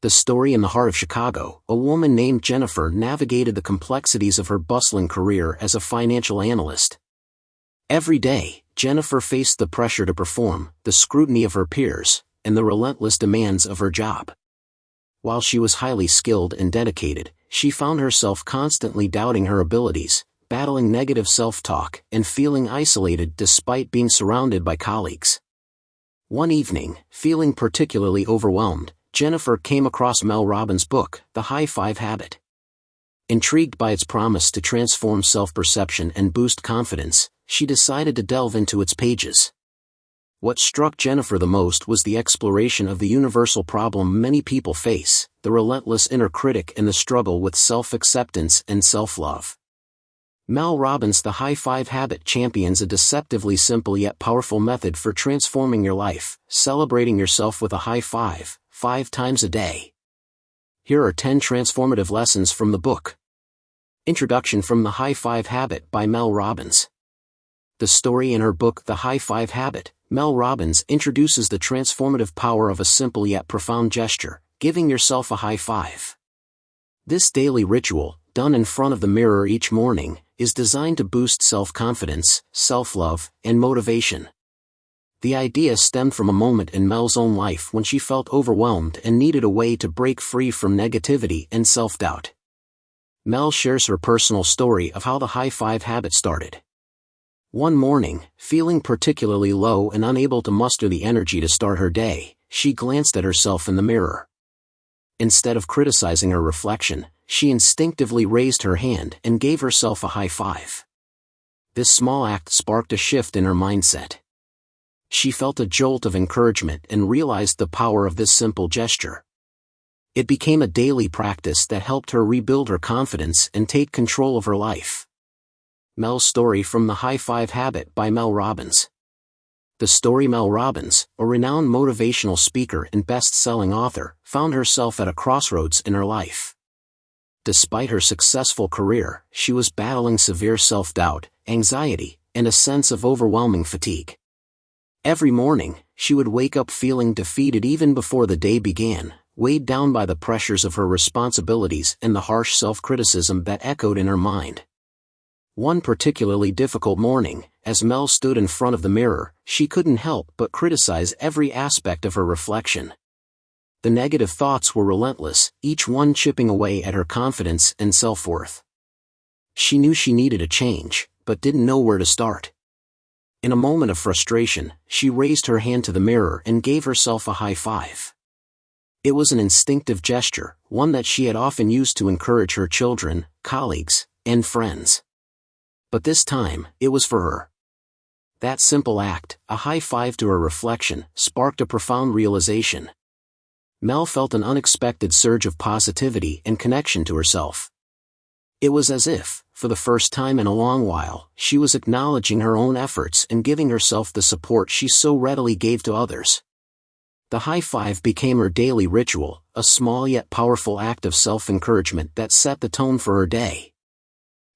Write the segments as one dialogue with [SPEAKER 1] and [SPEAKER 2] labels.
[SPEAKER 1] The story in the heart of Chicago, a woman named Jennifer navigated the complexities of her bustling career as a financial analyst. Every day, Jennifer faced the pressure to perform, the scrutiny of her peers, and the relentless demands of her job. While she was highly skilled and dedicated, she found herself constantly doubting her abilities, battling negative self-talk, and feeling isolated despite being surrounded by colleagues. One evening, feeling particularly overwhelmed, Jennifer came across Mel Robbins' book, The High Five Habit. Intrigued by its promise to transform self-perception and boost confidence, she decided to delve into its pages. What struck Jennifer the most was the exploration of the universal problem many people face, the relentless inner critic and the struggle with self-acceptance and self-love. Mel Robbins' The High Five Habit champions a deceptively simple yet powerful method for transforming your life, celebrating yourself with a high five, 5 times a day. Here are 10 transformative lessons from the book. Introduction from The High Five Habit by Mel Robbins. The story in her book The High Five Habit, Mel Robbins introduces the transformative power of a simple yet profound gesture, giving yourself a high five. This daily ritual, done in front of the mirror each morning, is designed to boost self-confidence, self-love, and motivation. The idea stemmed from a moment in Mel's own life when she felt overwhelmed and needed a way to break free from negativity and self-doubt. Mel shares her personal story of how the high five habit started. One morning, feeling particularly low and unable to muster the energy to start her day, she glanced at herself in the mirror. Instead of criticizing her reflection, she instinctively raised her hand and gave herself a high five. This small act sparked a shift in her mindset. She felt a jolt of encouragement and realized the power of this simple gesture. It became a daily practice that helped her rebuild her confidence and take control of her life. Mel's story from The High Five Habit by Mel Robbins. The story: Mel Robbins, a renowned motivational speaker and best-selling author, found herself at a crossroads in her life. Despite her successful career, she was battling severe self-doubt, anxiety, and a sense of overwhelming fatigue. Every morning, she would wake up feeling defeated even before the day began, weighed down by the pressures of her responsibilities and the harsh self-criticism that echoed in her mind. One particularly difficult morning, as Mel stood in front of the mirror, she couldn't help but criticize every aspect of her reflection. The negative thoughts were relentless, each one chipping away at her confidence and self-worth. She knew she needed a change, but didn't know where to start. In a moment of frustration, she raised her hand to the mirror and gave herself a high five. It was an instinctive gesture, one that she had often used to encourage her children, colleagues, and friends. But this time, it was for her. That simple act, a high five to her reflection, sparked a profound realization. Mel felt an unexpected surge of positivity and connection to herself. It was as if, for the first time in a long while, she was acknowledging her own efforts and giving herself the support she so readily gave to others. The high five became her daily ritual, a small yet powerful act of self-encouragement that set the tone for her day.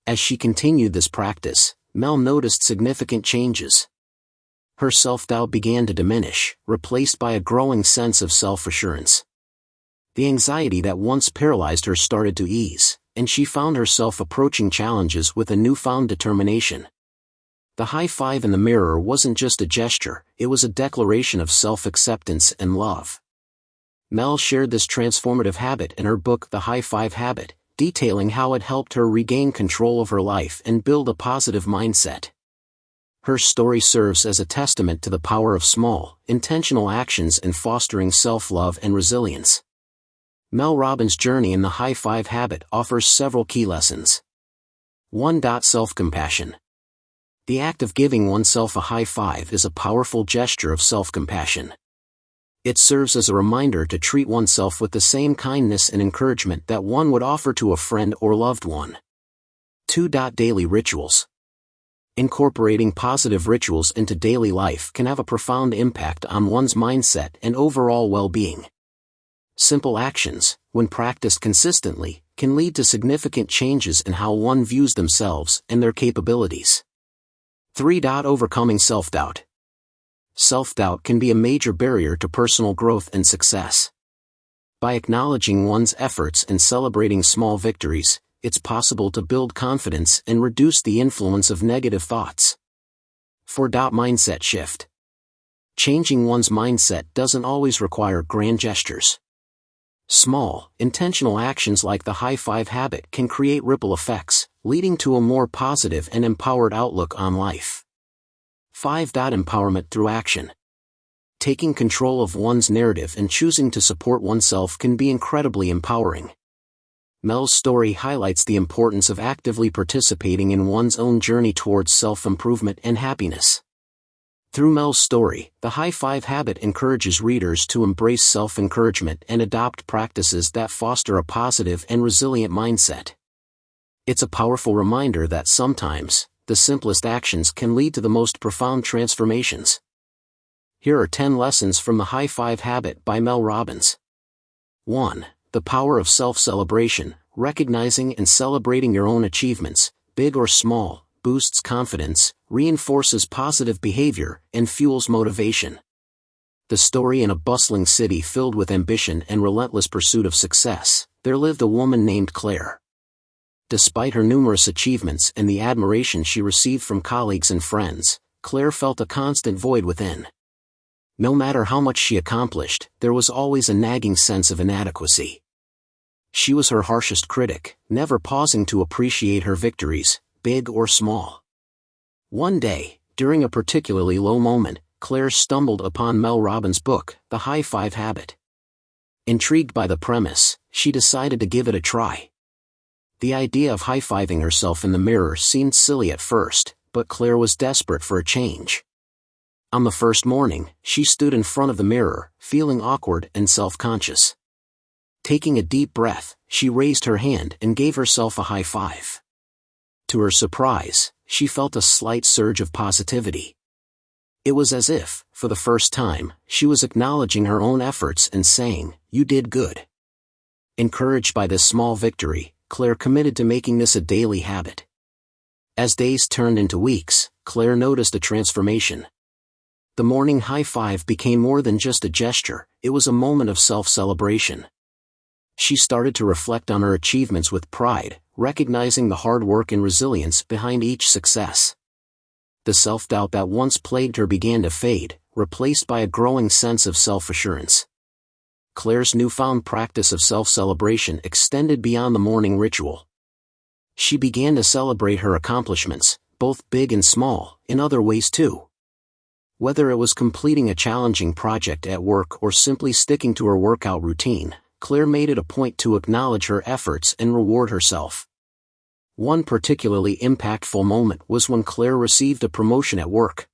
[SPEAKER 1] As she continued this practice, Mel noticed significant changes. Her self-doubt began to diminish, replaced by a growing sense of self-assurance. The anxiety that once paralyzed her started to ease, and she found herself approaching challenges with a newfound determination. The high five in the mirror wasn't just a gesture, it was a declaration of self-acceptance and love. Mel shared this transformative habit in her book The High Five Habit, detailing how it helped her regain control of her life and build a positive mindset. Her story serves as a testament to the power of small, intentional actions in fostering self-love and resilience. Mel Robbins' journey in the High Five Habit offers several key lessons. 1. Self-compassion. The act of giving oneself a high five is a powerful gesture of self-compassion. It serves as a reminder to treat oneself with the same kindness and encouragement that one would offer to a friend or loved one. 2. Daily rituals. Incorporating positive rituals into daily life can have a profound impact on one's mindset and overall well-being. Simple actions, when practiced consistently, can lead to significant changes in how one views themselves and their capabilities. 3. Overcoming self-doubt. Self-doubt can be a major barrier to personal growth and success. By acknowledging one's efforts and celebrating small victories, it's possible to build confidence and reduce the influence of negative thoughts. 4. Mindset shift. Changing one's mindset doesn't always require grand gestures. Small, intentional actions like the high five habit can create ripple effects, leading to a more positive and empowered outlook on life. 5. Empowerment through action. Taking control of one's narrative and choosing to support oneself can be incredibly empowering. Mel's story highlights the importance of actively participating in one's own journey towards self-improvement and happiness. Through Mel's story, the high five habit encourages readers to embrace self-encouragement and adopt practices that foster a positive and resilient mindset. It's a powerful reminder that sometimes, the simplest actions can lead to the most profound transformations. Here are 10 lessons from the high five habit by Mel Robbins. 1. The power of self-celebration. Recognizing and celebrating your own achievements, big or small, boosts confidence, reinforces positive behavior, and fuels motivation. The story: in a bustling city filled with ambition and relentless pursuit of success, there lived a woman named Claire. Despite her numerous achievements and the admiration she received from colleagues and friends, Claire felt a constant void within. No matter how much she accomplished, there was always a nagging sense of inadequacy. She was her harshest critic, never pausing to appreciate her victories, big or small. One day, during a particularly low moment, Claire stumbled upon Mel Robbins' book, The High Five Habit. Intrigued by the premise, she decided to give it a try. The idea of high-fiving herself in the mirror seemed silly at first, but Claire was desperate for a change. On the first morning, she stood in front of the mirror, feeling awkward and self-conscious. Taking a deep breath, she raised her hand and gave herself a high five. To her surprise, she felt a slight surge of positivity. It was as if, for the first time, she was acknowledging her own efforts and saying, "You did good." Encouraged by this small victory, Claire committed to making this a daily habit. As days turned into weeks, Claire noticed a transformation. The morning high five became more than just a gesture, it was a moment of self-celebration. She started to reflect on her achievements with pride, recognizing the hard work and resilience behind each success. The self-doubt that once plagued her began to fade, replaced by a growing sense of self-assurance. Claire's newfound practice of self-celebration extended beyond the morning ritual. She began to celebrate her accomplishments, both big and small, in other ways too. Whether it was completing a challenging project at work or simply sticking to her workout routine, Claire made it a point to acknowledge her efforts and reward herself. One particularly impactful moment was when Claire received a promotion at work.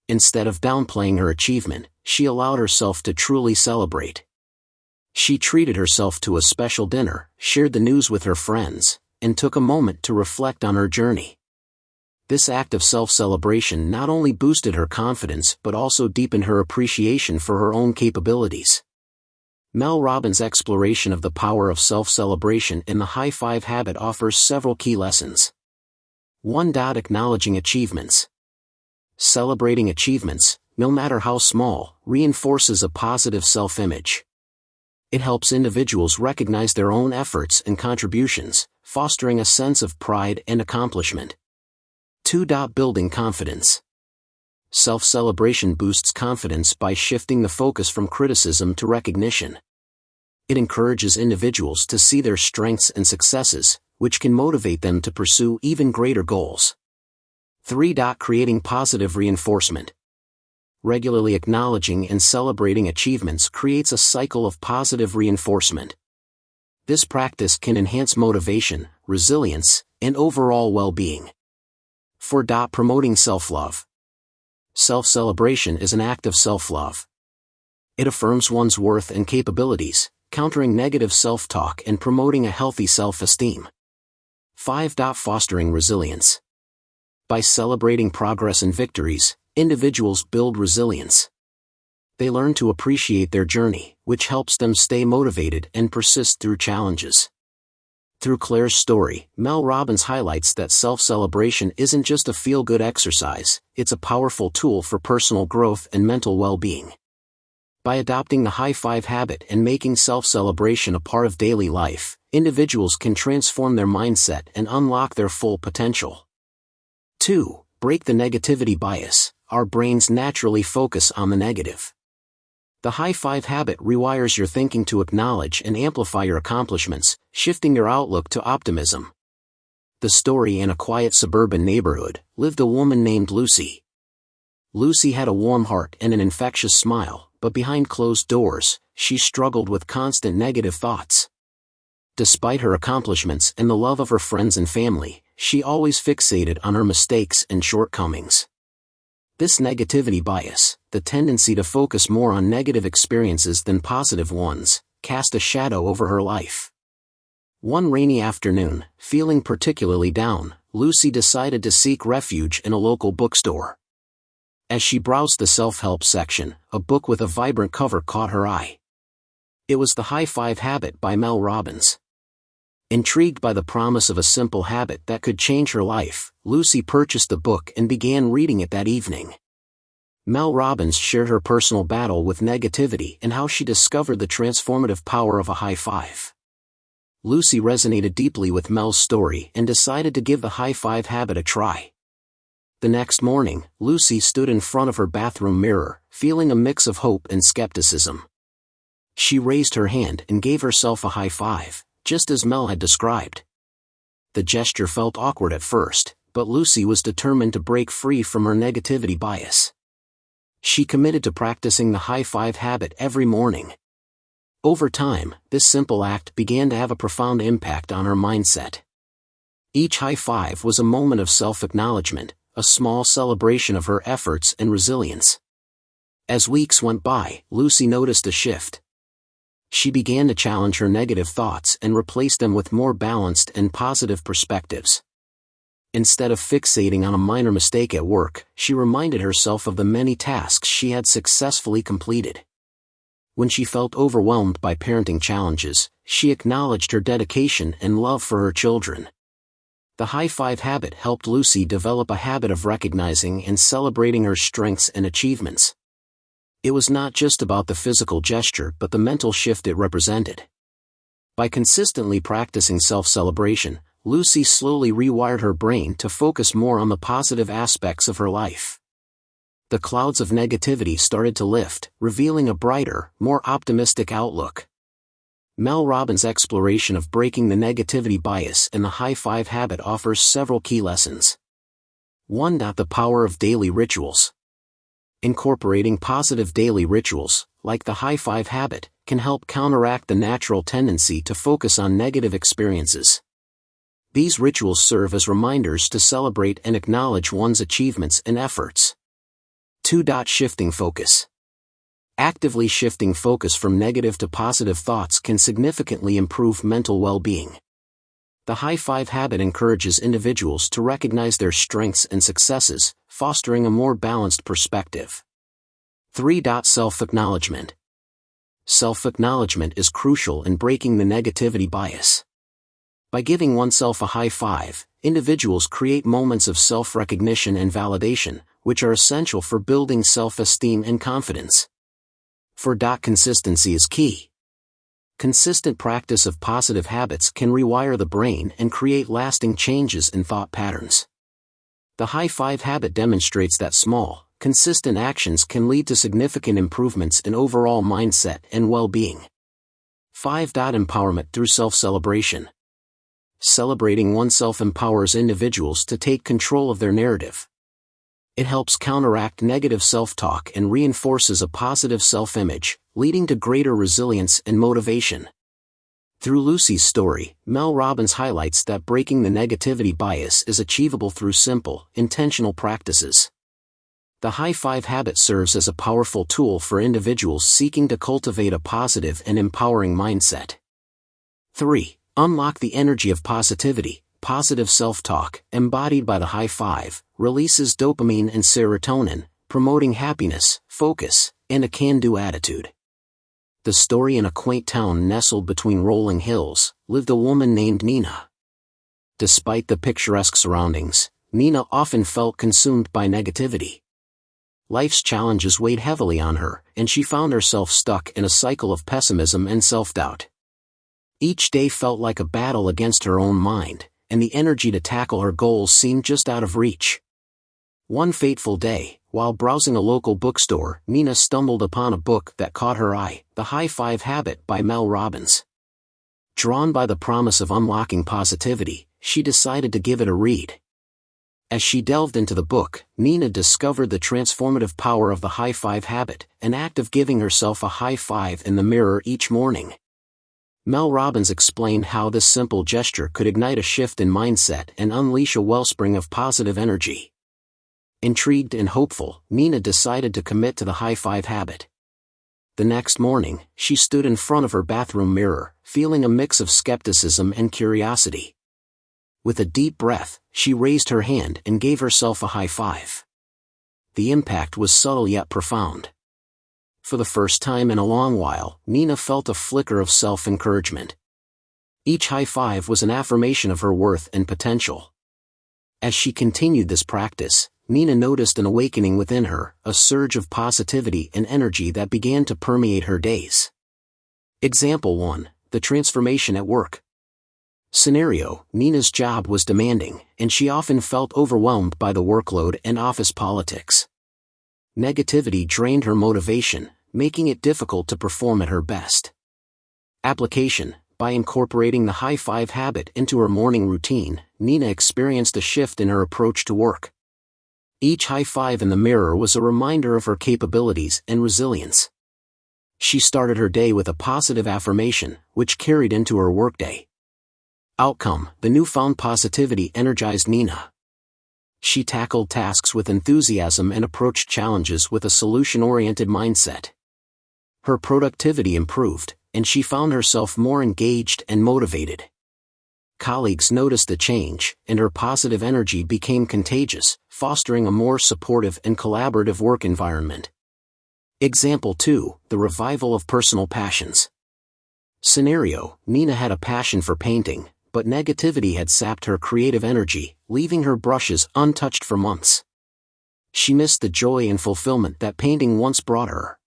[SPEAKER 1] Instead of downplaying her achievement, she allowed herself to truly celebrate. She treated herself to a special dinner, shared the news with her friends, and took a moment to reflect on her journey. This act of self-celebration not only boosted her confidence but also deepened her appreciation for her own capabilities. Mel Robbins' exploration of the power of self-celebration in the high five habit offers several key lessons. 1. Acknowledging achievements. Celebrating achievements, no matter how small, reinforces a positive self-image. It helps individuals recognize their own efforts and contributions, fostering a sense of pride and accomplishment. 2. Building confidence. Self-celebration boosts confidence by shifting the focus from criticism to recognition. It encourages individuals to see their strengths and successes, which can motivate them to pursue even greater goals. 3. Creating positive reinforcement. Regularly acknowledging and celebrating achievements creates a cycle of positive reinforcement. This practice can enhance motivation, resilience, and overall well-being. 4. Promoting self-love. Self-celebration is an act of self-love. It affirms one's worth and capabilities, countering negative self-talk and promoting a healthy self-esteem. 5. Fostering resilience. By celebrating progress and victories, individuals build resilience. They learn to appreciate their journey, which helps them stay motivated and persist through challenges. Through Claire's story, Mel Robbins highlights that self-celebration isn't just a feel-good exercise, it's a powerful tool for personal growth and mental well-being. By adopting the high five habit and making self-celebration a part of daily life, individuals can transform their mindset and unlock their full potential. 2. Break the negativity bias. Our brains naturally focus on the negative. The high five habit rewires your thinking to acknowledge and amplify your accomplishments, shifting your outlook to optimism. The story: in a quiet suburban neighborhood, lived a woman named Lucy. Lucy had a warm heart and an infectious smile, but behind closed doors, she struggled with constant negative thoughts. Despite her accomplishments and the love of her friends and family, she always fixated on her mistakes and shortcomings. This negativity bias, the tendency to focus more on negative experiences than positive ones, cast a shadow over her life. One rainy afternoon, feeling particularly down, Lucy decided to seek refuge in a local bookstore. As she browsed the self-help section, a book with a vibrant cover caught her eye. It was The High Five Habit by Mel Robbins. Intrigued by the promise of a simple habit that could change her life, Lucy purchased the book and began reading it that evening. Mel Robbins shared her personal battle with negativity and how she discovered the transformative power of a high five. Lucy resonated deeply with Mel's story and decided to give the high five habit a try. The next morning, Lucy stood in front of her bathroom mirror, feeling a mix of hope and skepticism. She raised her hand and gave herself a high five, just as Mel had described. The gesture felt awkward at first, but Lucy was determined to break free from her negativity bias. She committed to practicing the high five habit every morning. Over time, this simple act began to have a profound impact on her mindset. Each high five was a moment of self-acknowledgement, a small celebration of her efforts and resilience. As weeks went by, Lucy noticed a shift. She began to challenge her negative thoughts and replace them with more balanced and positive perspectives. Instead of fixating on a minor mistake at work, she reminded herself of the many tasks she had successfully completed. When she felt overwhelmed by parenting challenges, she acknowledged her dedication and love for her children. The high five habit helped Lucy develop a habit of recognizing and celebrating her strengths and achievements. It was not just about the physical gesture but the mental shift it represented. By consistently practicing self-celebration, Lucy slowly rewired her brain to focus more on the positive aspects of her life. The clouds of negativity started to lift, revealing a brighter, more optimistic outlook. Mel Robbins' exploration of breaking the negativity bias and the high five habit offers several key lessons. 1. The power of daily rituals. Incorporating positive daily rituals, like the high five habit, can help counteract the natural tendency to focus on negative experiences. These rituals serve as reminders to celebrate and acknowledge one's achievements and efforts. 2. Shifting focus. Actively shifting focus from negative to positive thoughts can significantly improve mental well-being. The high five habit encourages individuals to recognize their strengths and successes, fostering a more balanced perspective. 3. Self-acknowledgement. Self-acknowledgement is crucial in breaking the negativity bias. By giving oneself a high five, individuals create moments of self-recognition and validation, which are essential for building self-esteem and confidence. 4. Consistency is key. Consistent practice of positive habits can rewire the brain and create lasting changes in thought patterns. The high five habit demonstrates that small, consistent actions can lead to significant improvements in overall mindset and well-being. 5. Empowerment through self-celebration. Celebrating oneself empowers individuals to take control of their narrative. It helps counteract negative self-talk and reinforces a positive self-image, leading to greater resilience and motivation. Through Lucy's story, Mel Robbins highlights that breaking the negativity bias is achievable through simple, intentional practices. The high five habit serves as a powerful tool for individuals seeking to cultivate a positive and empowering mindset. 3. Unlock the energy of positivity. Positive self-talk, embodied by the high five, releases dopamine and serotonin, promoting happiness, focus, and a can-do attitude. The story: in a quaint town nestled between rolling hills, lived a woman named Nina. Despite the picturesque surroundings, Nina often felt consumed by negativity. Life's challenges weighed heavily on her, and she found herself stuck in a cycle of pessimism and self-doubt. Each day felt like a battle against her own mind, and the energy to tackle her goals seemed just out of reach. One fateful day, while browsing a local bookstore, Nina stumbled upon a book that caught her eye, The High Five Habit by Mel Robbins. Drawn by the promise of unlocking positivity, she decided to give it a read. As she delved into the book, Nina discovered the transformative power of the high five habit, an act of giving herself a high five in the mirror each morning. Mel Robbins explained how this simple gesture could ignite a shift in mindset and unleash a wellspring of positive energy. Intrigued and hopeful, Nina decided to commit to the high five habit. The next morning, she stood in front of her bathroom mirror, feeling a mix of skepticism and curiosity. With a deep breath, she raised her hand and gave herself a high five. The impact was subtle yet profound. For the first time in a long while, Nina felt a flicker of self-encouragement. Each high five was an affirmation of her worth and potential. As she continued this practice, Nina noticed an awakening within her, a surge of positivity and energy that began to permeate her days. Example 1. The transformation at work. Scenario: Nina's job was demanding, and she often felt overwhelmed by the workload and office politics. Negativity drained her motivation, making it difficult to perform at her best. Application: by incorporating the high five habit into her morning routine, Nina experienced a shift in her approach to work. Each high five in the mirror was a reminder of her capabilities and resilience. She started her day with a positive affirmation, which carried into her workday. Outcome: the newfound positivity energized Nina. She tackled tasks with enthusiasm and approached challenges with a solution-oriented mindset. Her productivity improved, and she found herself more engaged and motivated. Colleagues noticed the change, and her positive energy became contagious, fostering a more supportive and collaborative work environment. Example 2. The revival of personal passions. Scenario: Nina had a passion for painting, but negativity had sapped her creative energy, leaving her brushes untouched for months. She missed the joy and fulfillment that painting once brought her.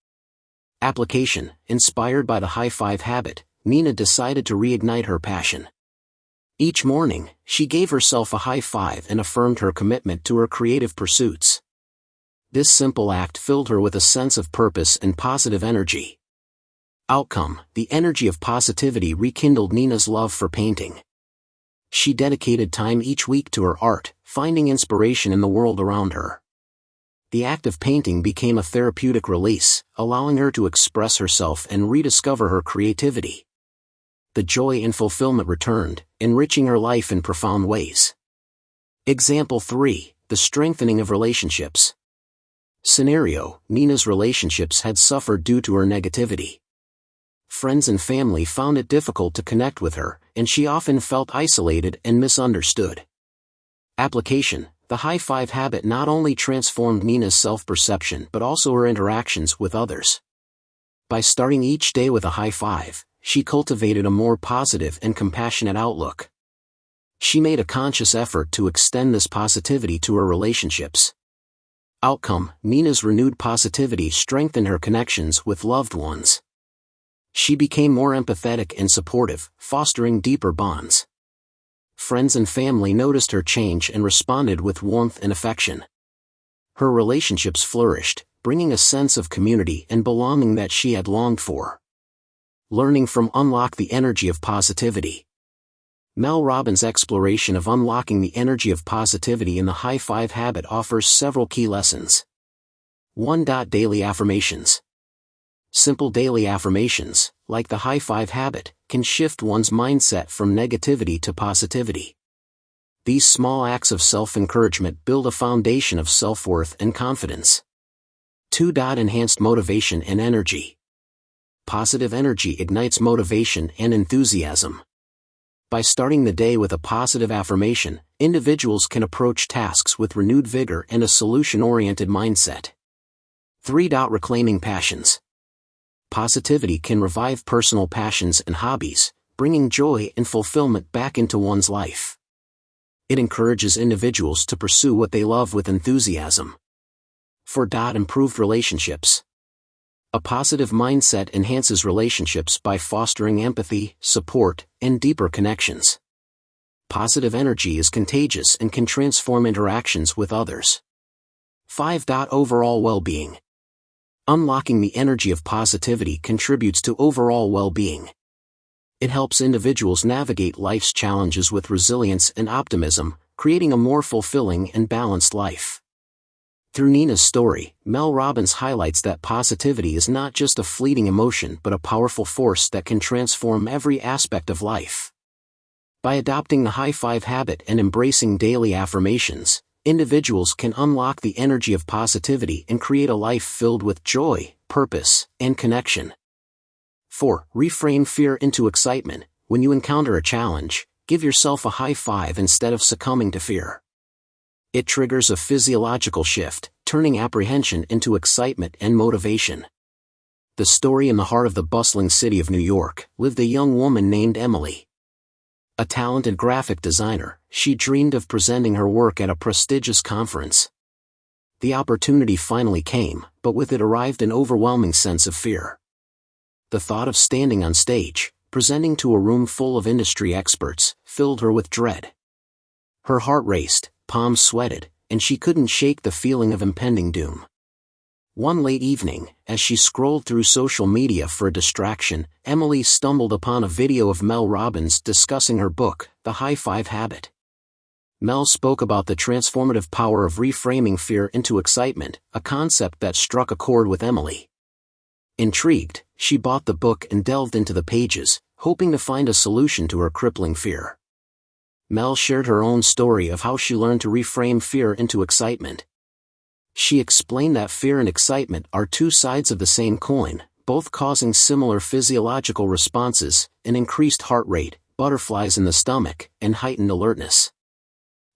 [SPEAKER 1] Application: inspired by the high five habit, Nina decided to reignite her passion. Each morning, she gave herself a high five and affirmed her commitment to her creative pursuits. This simple act filled her with a sense of purpose and positive energy. Outcome: the energy of positivity rekindled Nina's love for painting. She dedicated time each week to her art, finding inspiration in the world around her. The act of painting became a therapeutic release, allowing her to express herself and rediscover her creativity. The joy and fulfillment returned, enriching her life in profound ways. Example 3. The strengthening of relationships. Scenario: Nina's relationships had suffered due to her negativity. Friends and family found it difficult to connect with her, and she often felt isolated and misunderstood. Application: the high five habit not only transformed Nina's self-perception but also her interactions with others. By starting each day with a high five, she cultivated a more positive and compassionate outlook. She made a conscious effort to extend this positivity to her relationships. Outcome: Nina's renewed positivity strengthened her connections with loved ones. She became more empathetic and supportive, fostering deeper bonds. Friends and family noticed her change and responded with warmth and affection. Her relationships flourished, bringing a sense of community and belonging that she had longed for. Learning from Unlock the Energy of Positivity. Mel Robbins' exploration of unlocking the energy of positivity in the high five habit offers several key lessons. 1. Daily affirmations. Simple daily affirmations, like the high five habit, can shift one's mindset from negativity to positivity. These small acts of self-encouragement build a foundation of self-worth and confidence. 2. Enhanced motivation and energy. Positive energy ignites motivation and enthusiasm. By starting the day with a positive affirmation, individuals can approach tasks with renewed vigor and a solution-oriented mindset. 3. Reclaiming passions. Positivity can revive personal passions and hobbies, bringing joy and fulfillment back into one's life. It encourages individuals to pursue what they love with enthusiasm. 4. Improved relationships. A positive mindset enhances relationships by fostering empathy, support, and deeper connections. Positive energy is contagious and can transform interactions with others. 5. Overall well-being. Unlocking the energy of positivity contributes to overall well-being. It helps individuals navigate life's challenges with resilience and optimism, creating a more fulfilling and balanced life. Through Nina's story, Mel Robbins highlights that positivity is not just a fleeting emotion but a powerful force that can transform every aspect of life. By adopting the high five habit and embracing daily affirmations, individuals can unlock the energy of positivity and create a life filled with joy, purpose, and connection. 4. Reframe fear into excitement. When you encounter a challenge, give yourself a high five instead of succumbing to fear. It triggers a physiological shift, turning apprehension into excitement and motivation. The story: in the heart of the bustling city of New York, lived a young woman named Emily. A talented graphic designer, she dreamed of presenting her work at a prestigious conference. The opportunity finally came, but with it arrived an overwhelming sense of fear. The thought of standing on stage, presenting to a room full of industry experts, filled her with dread. Her heart raced, palms sweated, and she couldn't shake the feeling of impending doom. One late evening, as she scrolled through social media for a distraction, Emily stumbled upon a video of Mel Robbins discussing her book, The High Five Habit. Mel spoke about the transformative power of reframing fear into excitement, a concept that struck a chord with Emily. Intrigued, she bought the book and delved into the pages, hoping to find a solution to her crippling fear. Mel shared her own story of how she learned to reframe fear into excitement. She explained that fear and excitement are two sides of the same coin, both causing similar physiological responses: an increased heart rate, butterflies in the stomach, and heightened alertness.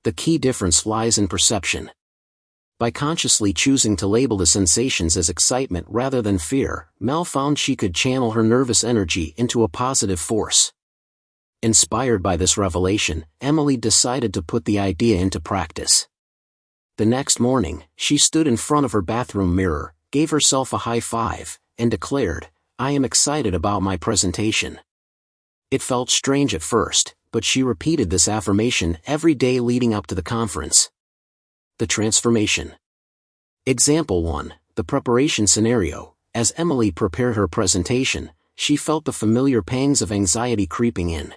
[SPEAKER 1] The key difference lies in perception. By consciously choosing to label the sensations as excitement rather than fear, Mel found she could channel her nervous energy into a positive force. Inspired by this revelation, Emily decided to put the idea into practice. The next morning, she stood in front of her bathroom mirror, gave herself a high five, and declared, "I am excited about my presentation." It felt strange at first, but she repeated this affirmation every day leading up to the conference. The transformation. Example 1. The preparation scenario. As Emily prepared her presentation, she felt the familiar pangs of anxiety creeping in.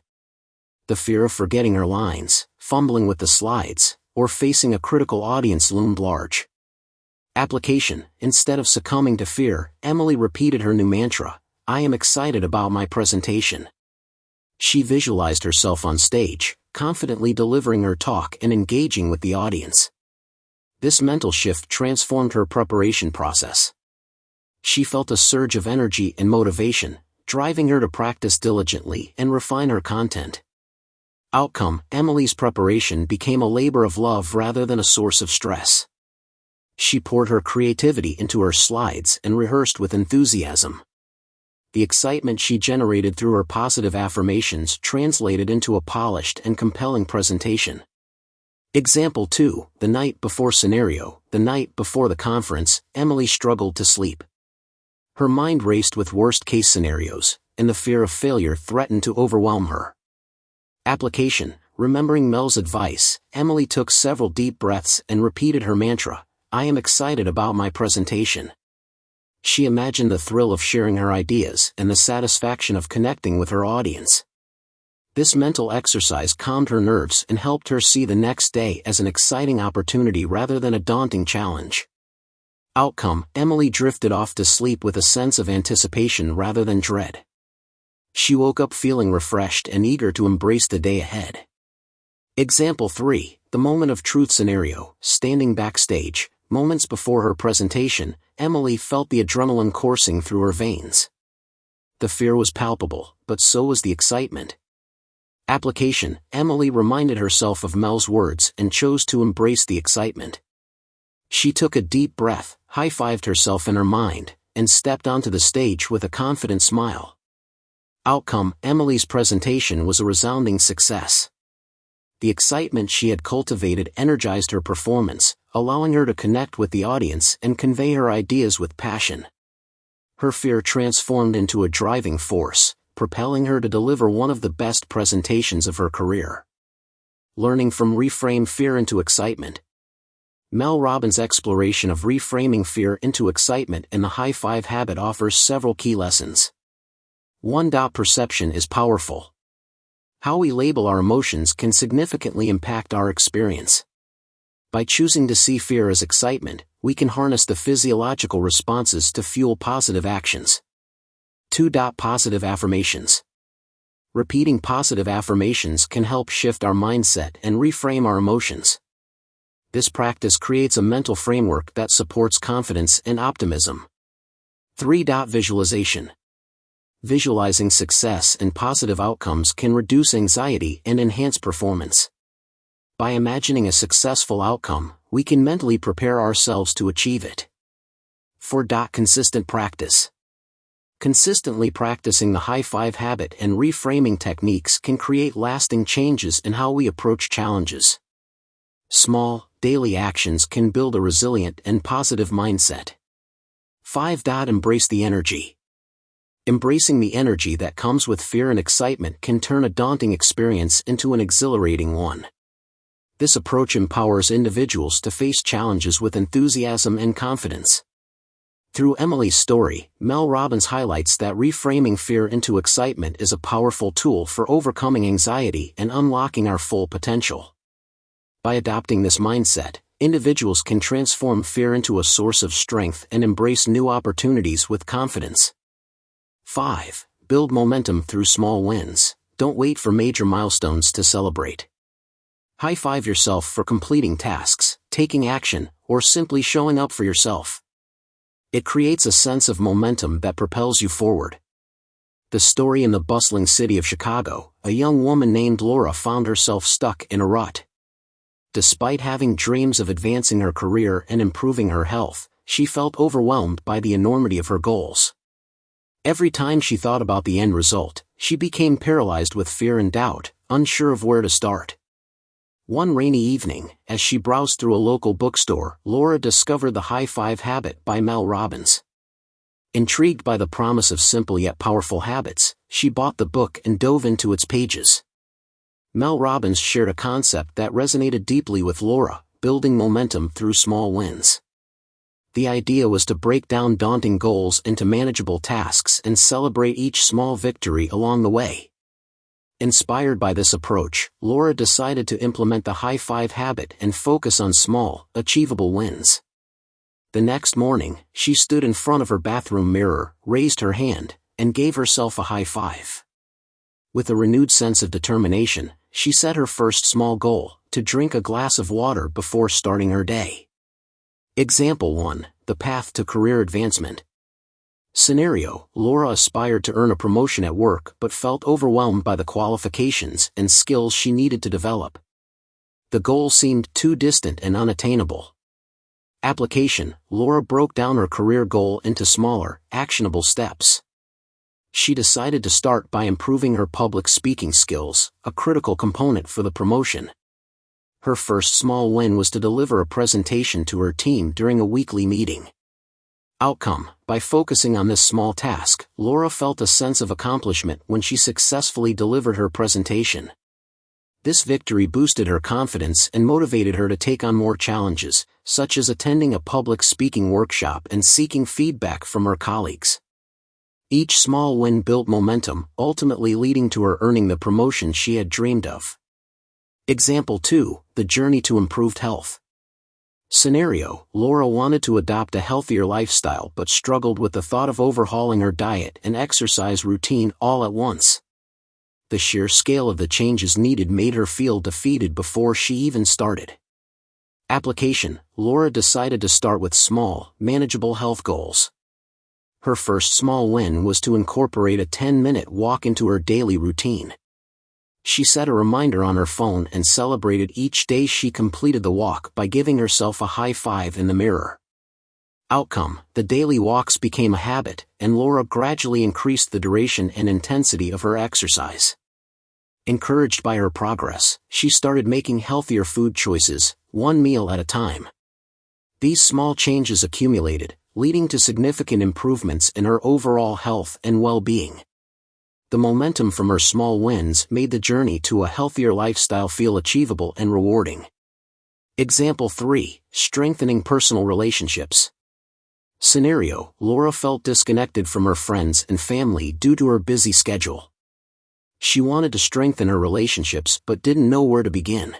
[SPEAKER 1] The fear of forgetting her lines, fumbling with the slides, or facing a critical audience loomed large. Application. Instead of succumbing to fear, Emily repeated her new mantra, "I am excited about my presentation." She visualized herself on stage, confidently delivering her talk and engaging with the audience. This mental shift transformed her preparation process. She felt a surge of energy and motivation, driving her to practice diligently and refine her content. Outcome: Emily's preparation became a labor of love rather than a source of stress. She poured her creativity into her slides and rehearsed with enthusiasm. The excitement she generated through her positive affirmations translated into a polished and compelling presentation. Example 2. The night before scenario. The night before the conference, Emily struggled to sleep. Her mind raced with worst-case scenarios, and the fear of failure threatened to overwhelm her. Application. Remembering Mel's advice, Emily took several deep breaths and repeated her mantra, "I am excited about my presentation." She imagined the thrill of sharing her ideas and the satisfaction of connecting with her audience. This mental exercise calmed her nerves and helped her see the next day as an exciting opportunity rather than a daunting challenge. Outcome: Emily drifted off to sleep with a sense of anticipation rather than dread. She woke up feeling refreshed and eager to embrace the day ahead. Example 3. The moment of truth scenario. Standing backstage, moments before her presentation, Emily felt the adrenaline coursing through her veins. The fear was palpable, but so was the excitement. Application. Emily reminded herself of Mel's words and chose to embrace the excitement. She took a deep breath, high-fived herself in her mind, and stepped onto the stage with a confident smile. Outcome: Emily's presentation was a resounding success. The excitement she had cultivated energized her performance, allowing her to connect with the audience and convey her ideas with passion. Her fear transformed into a driving force, propelling her to deliver one of the best presentations of her career. Learning from reframe fear into excitement. Mel Robbins' exploration of reframing fear into excitement and the high five habit offers several key lessons. 1. Perception is powerful. How we label our emotions can significantly impact our experience. By choosing to see fear as excitement, we can harness the physiological responses to fuel positive actions. 2. Positive affirmations. Repeating positive affirmations can help shift our mindset and reframe our emotions. This practice creates a mental framework that supports confidence and optimism. 3. Visualization. Visualizing success and positive outcomes can reduce anxiety and enhance performance. By imagining a successful outcome, we can mentally prepare ourselves to achieve it. 4. Consistent practice. Consistently practicing the high five habit and reframing techniques can create lasting changes in how we approach challenges. Small, daily actions can build a resilient and positive mindset. 5. Embrace the energy. Embracing the energy that comes with fear and excitement can turn a daunting experience into an exhilarating one. This approach empowers individuals to face challenges with enthusiasm and confidence. Through Emily's story, Mel Robbins highlights that reframing fear into excitement is a powerful tool for overcoming anxiety and unlocking our full potential. By adopting this mindset, individuals can transform fear into a source of strength and embrace new opportunities with confidence. 5. Build momentum through small wins. Don't wait for major milestones to celebrate. High-five yourself for completing tasks, taking action, or simply showing up for yourself. It creates a sense of momentum that propels you forward. The story in the bustling city of Chicago, a young woman named Laura found herself stuck in a rut. Despite having dreams of advancing her career and improving her health, she felt overwhelmed by the enormity of her goals. Every time she thought about the end result, she became paralyzed with fear and doubt, unsure of where to start. One rainy evening, as she browsed through a local bookstore, Laura discovered The High Five Habit by Mel Robbins. Intrigued by the promise of simple yet powerful habits, she bought the book and dove into its pages. Mel Robbins shared a concept that resonated deeply with Laura, building momentum through small wins. The idea was to break down daunting goals into manageable tasks and celebrate each small victory along the way. Inspired by this approach, Laura decided to implement the high five habit and focus on small, achievable wins. The next morning, she stood in front of her bathroom mirror, raised her hand, and gave herself a high five. With a renewed sense of determination, she set her first small goal, to drink a glass of water before starting her day. Example 1. The path to career advancement. Scenario: Laura aspired to earn a promotion at work but felt overwhelmed by the qualifications and skills she needed to develop. The goal seemed too distant and unattainable. Application: Laura broke down her career goal into smaller, actionable steps. She decided to start by improving her public speaking skills, a critical component for the promotion. Her first small win was to deliver a presentation to her team during a weekly meeting. Outcome: by focusing on this small task, Laura felt a sense of accomplishment when she successfully delivered her presentation. This victory boosted her confidence and motivated her to take on more challenges, such as attending a public speaking workshop and seeking feedback from her colleagues. Each small win built momentum, ultimately leading to her earning the promotion she had dreamed of. Example 2. The journey to improved health. Scenario: Laura wanted to adopt a healthier lifestyle but struggled with the thought of overhauling her diet and exercise routine all at once. The sheer scale of the changes needed made her feel defeated before she even started. Application: Laura decided to start with small, manageable health goals. Her first small win was to incorporate a 10-minute walk into her daily routine. She set a reminder on her phone and celebrated each day she completed the walk by giving herself a high five in the mirror. Outcome: the daily walks became a habit, and Laura gradually increased the duration and intensity of her exercise. Encouraged by her progress, she started making healthier food choices, one meal at a time. These small changes accumulated, leading to significant improvements in her overall health and well-being. The momentum from her small wins made the journey to a healthier lifestyle feel achievable and rewarding. Example 3. Strengthening personal relationships. Scenario: Laura felt disconnected from her friends and family due to her busy schedule. She wanted to strengthen her relationships but didn't know where to begin.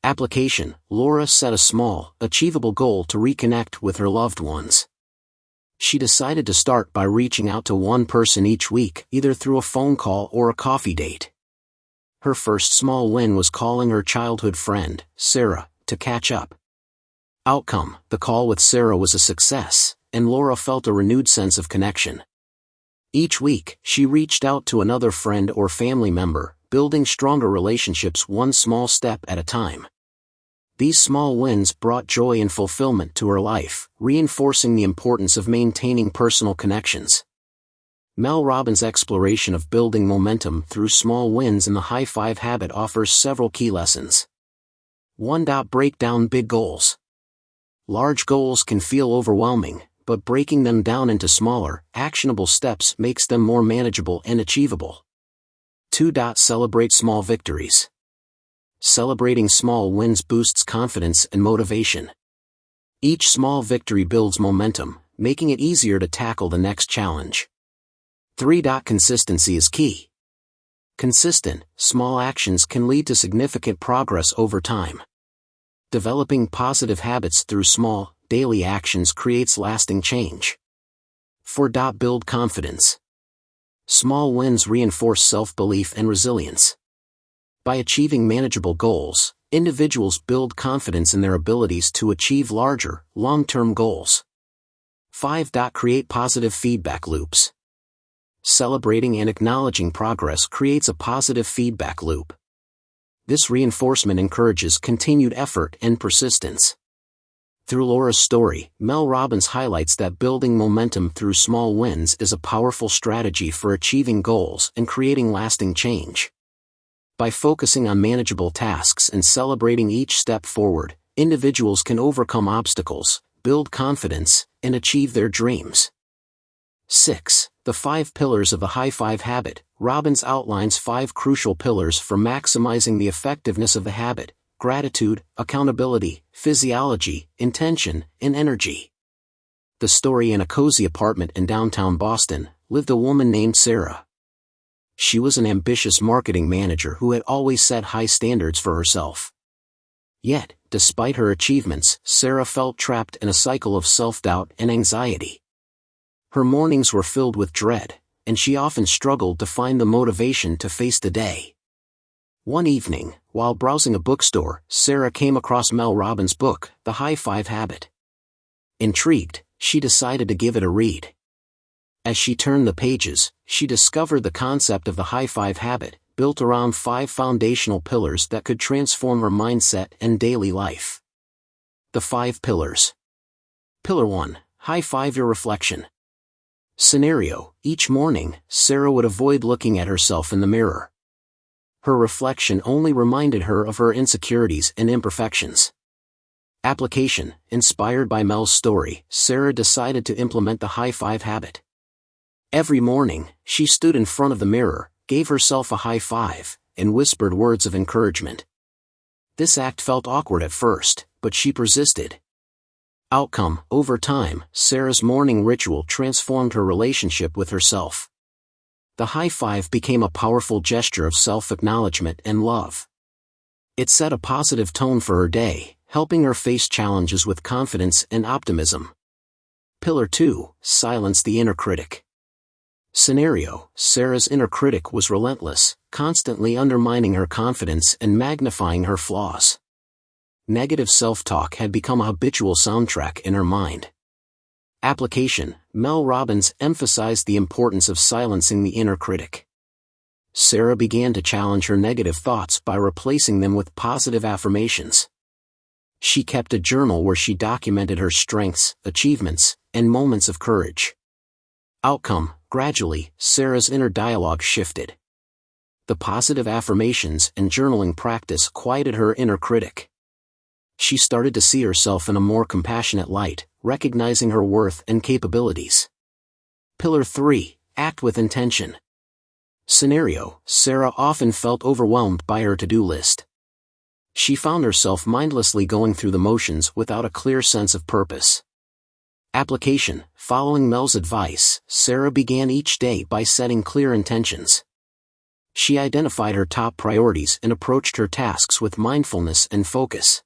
[SPEAKER 1] Application: Laura set a small, achievable goal to reconnect with her loved ones. She decided to start by reaching out to one person each week, either through a phone call or a coffee date. Her first small win was calling her childhood friend, Sarah, to catch up. Outcome: the call with Sarah was a success, and Laura felt a renewed sense of connection. Each week, she reached out to another friend or family member, building stronger relationships one small step at a time. These small wins brought joy and fulfillment to her life, reinforcing the importance of maintaining personal connections. Mel Robbins' exploration of building momentum through small wins in the High Five Habit offers several key lessons. 1. Break down big goals. Large goals can feel overwhelming, but breaking them down into smaller, actionable steps makes them more manageable and achievable. 2. Celebrate small victories. Celebrating small wins boosts confidence and motivation. Each small victory builds momentum, making it easier to tackle the next challenge. 3. Consistency is key. Consistent, small actions can lead to significant progress over time. Developing positive habits through small, daily actions creates lasting change. 4. Build confidence. Small wins reinforce self-belief and resilience. By achieving manageable goals, individuals build confidence in their abilities to achieve larger, long-term goals. 5. Create positive feedback loops. Celebrating and acknowledging progress creates a positive feedback loop. This reinforcement encourages continued effort and persistence. Through Laura's story, Mel Robbins highlights that building momentum through small wins is a powerful strategy for achieving goals and creating lasting change. By focusing on manageable tasks and celebrating each step forward, individuals can overcome obstacles, build confidence, and achieve their dreams. 6. The 5 Pillars of the High Five Habit. Robbins outlines 5 crucial pillars for maximizing the effectiveness of the habit: gratitude, accountability, physiology, intention, and energy. The story: in a cozy apartment in downtown Boston, lived a woman named Sarah. She was an ambitious marketing manager who had always set high standards for herself. Yet, despite her achievements, Sarah felt trapped in a cycle of self-doubt and anxiety. Her mornings were filled with dread, and she often struggled to find the motivation to face the day. One evening, while browsing a bookstore, Sarah came across Mel Robbins' book, The High Five Habit. Intrigued, she decided to give it a read. As she turned the pages, she discovered the concept of the High Five Habit, built around 5 foundational pillars that could transform her mindset and daily life. The 5 pillars. Pillar 1. High five your reflection. Scenario: each morning, Sarah would avoid looking at herself in the mirror. Her reflection only reminded her of her insecurities and imperfections. Application: inspired by Mel's story, Sarah decided to implement the High Five Habit. Every morning, she stood in front of the mirror, gave herself a high five, and whispered words of encouragement. This act felt awkward at first, but she persisted. Outcome: over time, Sarah's morning ritual transformed her relationship with herself. The high five became a powerful gesture of self-acknowledgement and love. It set a positive tone for her day, helping her face challenges with confidence and optimism. Pillar 2. Silence the inner critic. Scenario: Sarah's inner critic was relentless, constantly undermining her confidence and magnifying her flaws. Negative self-talk had become a habitual soundtrack in her mind. Application: Mel Robbins emphasized the importance of silencing the inner critic. Sarah began to challenge her negative thoughts by replacing them with positive affirmations. She kept a journal where she documented her strengths, achievements, and moments of courage. Outcome: gradually, Sarah's inner dialogue shifted. The positive affirmations and journaling practice quieted her inner critic. She started to see herself in a more compassionate light, recognizing her worth and capabilities. Pillar 3. Act with intention. Scenario: Sarah often felt overwhelmed by her to-do list. She found herself mindlessly going through the motions without a clear sense of purpose. Application: following Mel's advice, Sarah began each day by setting clear intentions. She identified her top priorities and approached her tasks with mindfulness and focus.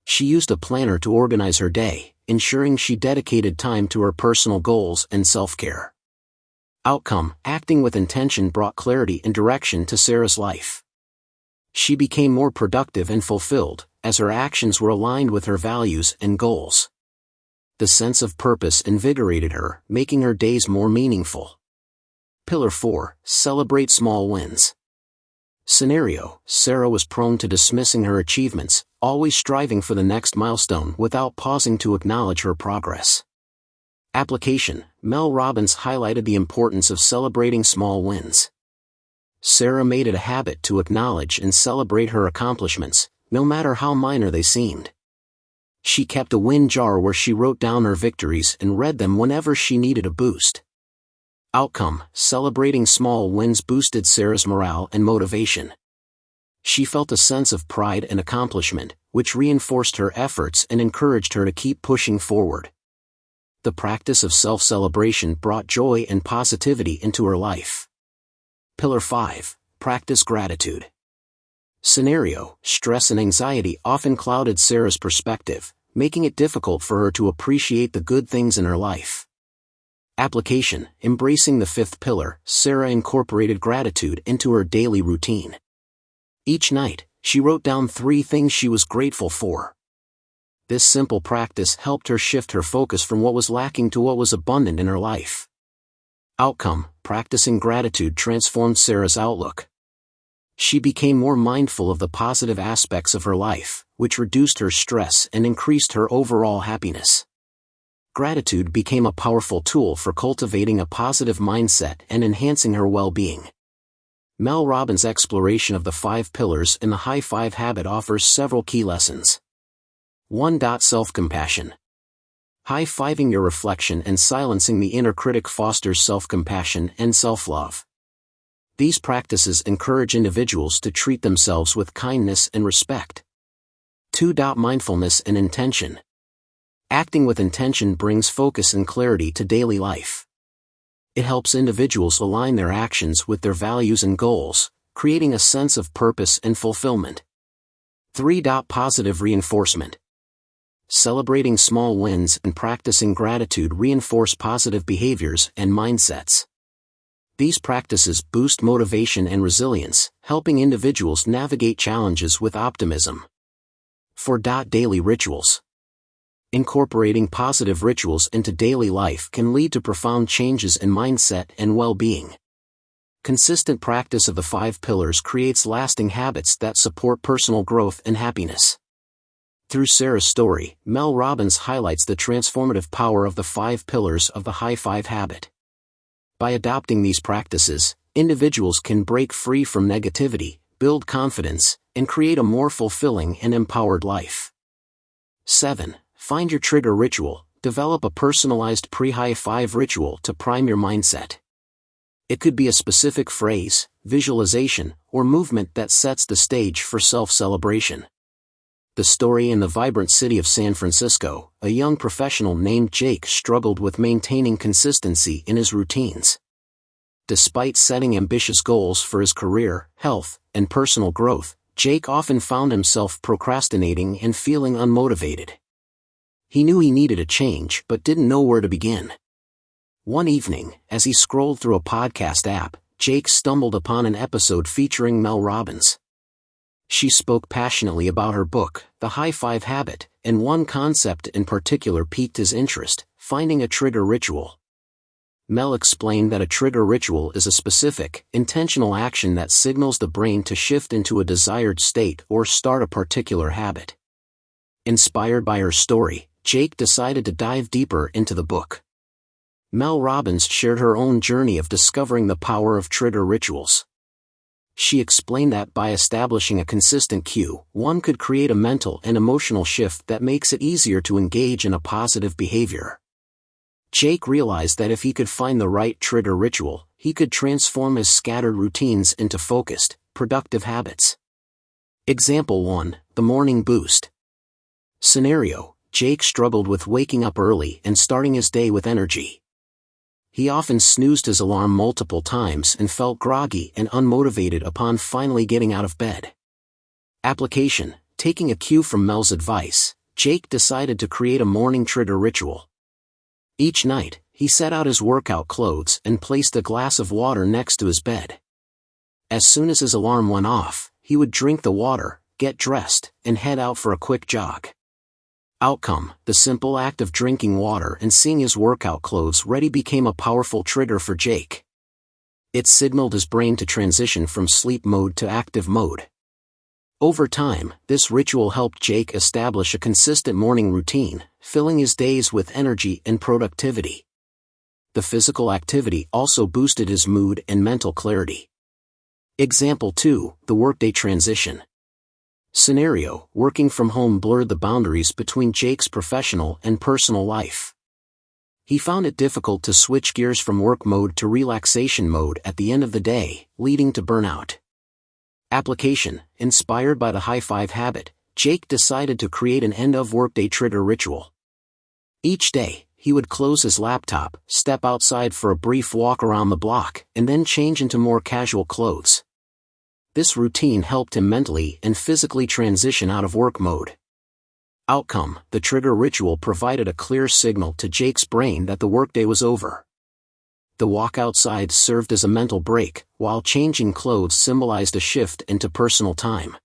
[SPEAKER 1] She used a planner to organize her day, ensuring she dedicated time to her personal goals and self-care. Outcome: acting with intention brought clarity and direction to Sarah's life. She became more productive and fulfilled, as her actions were aligned with her values and goals. The sense of purpose invigorated her, making her days more meaningful. Pillar 4. Celebrate small wins. Scenario: Sarah was prone to dismissing her achievements, always striving for the next milestone without pausing to acknowledge her progress. Application: Mel Robbins highlighted the importance of celebrating small wins. Sarah made it a habit to acknowledge and celebrate her accomplishments, no matter how minor they seemed. She kept a win jar where she wrote down her victories and read them whenever she needed a boost. Outcome: celebrating small wins boosted Sarah's morale and motivation. She felt a sense of pride and accomplishment, which reinforced her efforts and encouraged her to keep pushing forward. The practice of self-celebration brought joy and positivity into her life. Pillar 5. Practice gratitude. Scenario: stress and anxiety often clouded Sarah's perspective, making it difficult for her to appreciate the good things in her life. Application: embracing the 5th pillar, Sarah incorporated gratitude into her daily routine. Each night, she wrote down 3 things she was grateful for. This simple practice helped her shift her focus from what was lacking to what was abundant in her life. Outcome: practicing gratitude transformed Sarah's outlook. She became more mindful of the positive aspects of her life, which reduced her stress and increased her overall happiness. Gratitude became a powerful tool for cultivating a positive mindset and enhancing her well-being. Mel Robbins' exploration of the 5 pillars in the High 5 habit offers several key lessons. 1. Self-compassion. High-fiving your reflection and silencing the inner critic fosters self-compassion and self-love. These practices encourage individuals to treat themselves with kindness and respect. 2. Mindfulness and intention. Acting with intention brings focus and clarity to daily life. It helps individuals align their actions with their values and goals, creating a sense of purpose and fulfillment. 3. Positive reinforcement. Celebrating small wins and practicing gratitude reinforce positive behaviors and mindsets. These practices boost motivation and resilience, helping individuals navigate challenges with optimism. 4. Daily rituals. Incorporating positive rituals into daily life can lead to profound changes in mindset and well-being. Consistent practice of the 5 pillars creates lasting habits that support personal growth and happiness. Through Sarah's story, Mel Robbins highlights the transformative power of the 5 pillars of the High 5 habit. By adopting these practices, individuals can break free from negativity, build confidence, and create a more fulfilling and empowered life. 7. Find your trigger ritual. Develop a personalized pre-High 5 ritual to prime your mindset. It could be a specific phrase, visualization, or movement that sets the stage for self-celebration. The story: in the vibrant city of San Francisco, a young professional named Jake struggled with maintaining consistency in his routines. Despite setting ambitious goals for his career, health, and personal growth, Jake often found himself procrastinating and feeling unmotivated. He knew he needed a change but didn't know where to begin. One evening, as he scrolled through a podcast app, Jake stumbled upon an episode featuring Mel Robbins. She spoke passionately about her book, The High 5 Habit, and one concept in particular piqued his interest: finding a trigger ritual. Mel explained that a trigger ritual is a specific, intentional action that signals the brain to shift into a desired state or start a particular habit. Inspired by her story, Jake decided to dive deeper into the book. Mel Robbins shared her own journey of discovering the power of trigger rituals. She explained that by establishing a consistent cue, one could create a mental and emotional shift that makes it easier to engage in a positive behavior. Jake realized that if he could find the right trigger ritual, he could transform his scattered routines into focused, productive habits. Example 1, the morning boost. Scenario: Jake struggled with waking up early and starting his day with energy. He often snoozed his alarm multiple times and felt groggy and unmotivated upon finally getting out of bed. Application: taking a cue from Mel's advice, Jake decided to create a morning trigger ritual. Each night, he set out his workout clothes and placed a glass of water next to his bed. As soon as his alarm went off, he would drink the water, get dressed, and head out for a quick jog. Outcome: the simple act of drinking water and seeing his workout clothes ready became a powerful trigger for Jake. It signaled his brain to transition from sleep mode to active mode. Over time, this ritual helped Jake establish a consistent morning routine, filling his days with energy and productivity. The physical activity also boosted his mood and mental clarity. Example 2, the workday transition. Scenario: working from home blurred the boundaries between Jake's professional and personal life. He found it difficult to switch gears from work mode to relaxation mode at the end of the day, leading to burnout. Application: inspired by the high five habit, Jake decided to create an end-of-workday trigger ritual. Each day, he would close his laptop, step outside for a brief walk around the block, and then change into more casual clothes. This routine helped him mentally and physically transition out of work mode. Outcome: the trigger ritual provided a clear signal to Jake's brain that the workday was over. The walk outside served as a mental break, while changing clothes symbolized a shift into personal time.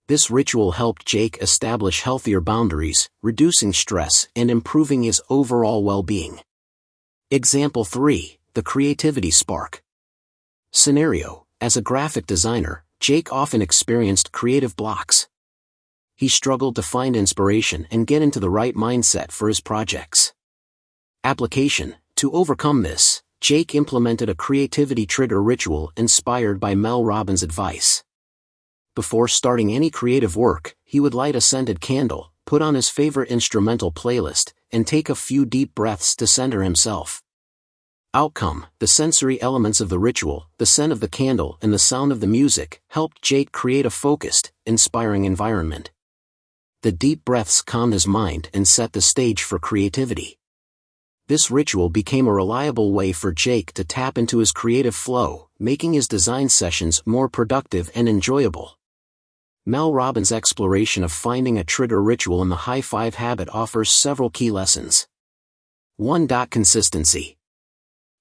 [SPEAKER 1] This ritual helped Jake establish healthier boundaries, reducing stress and improving his overall well-being. Example 3, the creativity spark. Scenario: as a graphic designer, Jake often experienced creative blocks. He struggled to find inspiration and get into the right mindset for his projects. Application: to overcome this, Jake implemented a creativity trigger ritual inspired by Mel Robbins' advice. Before starting any creative work, he would light a scented candle, put on his favorite instrumental playlist, and take a few deep breaths to center himself. Outcome: the sensory elements of the ritual, the scent of the candle and the sound of the music, helped Jake create a focused, inspiring environment. The deep breaths calmed his mind and set the stage for creativity. This ritual became a reliable way for Jake to tap into his creative flow, making his design sessions more productive and enjoyable. Mel Robbins' exploration of finding a trigger ritual in the high five habit offers several key lessons. 1. Consistency.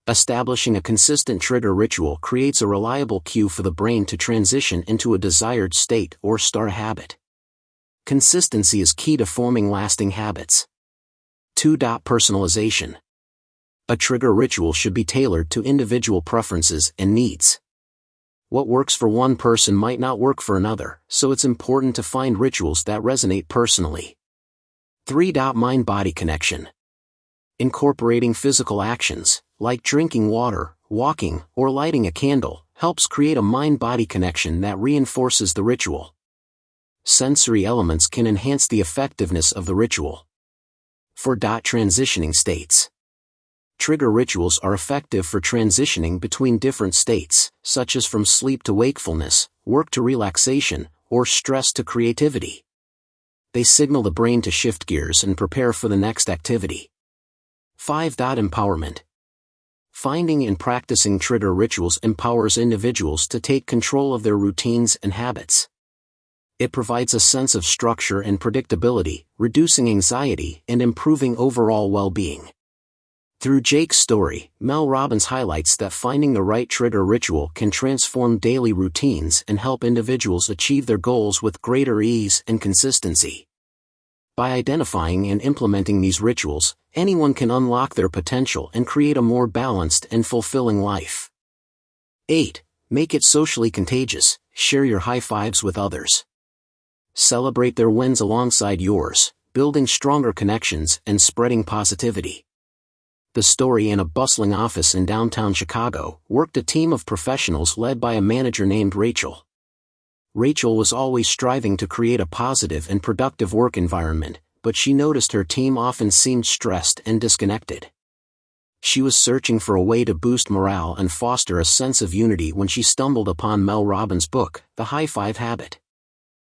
[SPEAKER 1] Establishing a consistent trigger ritual creates a reliable cue for the brain to transition into a desired state or start a habit. Consistency is key to forming lasting habits. 2. Personalization. A trigger ritual should be tailored to individual preferences and needs. What works for one person might not work for another, so it's important to find rituals that resonate personally. 3. Mind-body connection. Incorporating physical actions, like drinking water, walking, or lighting a candle, helps create a mind-body connection that reinforces the ritual. Sensory elements can enhance the effectiveness of the ritual. 4. Transitioning states. Trigger rituals are effective for transitioning between different states, such as from sleep to wakefulness, work to relaxation, or stress to creativity. They signal the brain to shift gears and prepare for the next activity. 5. Empowerment. Finding and practicing trigger rituals empowers individuals to take control of their routines and habits. It provides a sense of structure and predictability, reducing anxiety and improving overall well-being. Through Jake's story, Mel Robbins highlights that finding the right trigger ritual can transform daily routines and help individuals achieve their goals with greater ease and consistency. By identifying and implementing these rituals, anyone can unlock their potential and create a more balanced and fulfilling life. 8. Make it socially contagious. Share your high fives with others. Celebrate their wins alongside yours, building stronger connections and spreading positivity. The story: in a bustling office in downtown Chicago, worked a team of professionals led by a manager named Rachel. Rachel was always striving to create a positive and productive work environment, but she noticed her team often seemed stressed and disconnected. She was searching for a way to boost morale and foster a sense of unity when she stumbled upon Mel Robbins' book, The High Five Habit.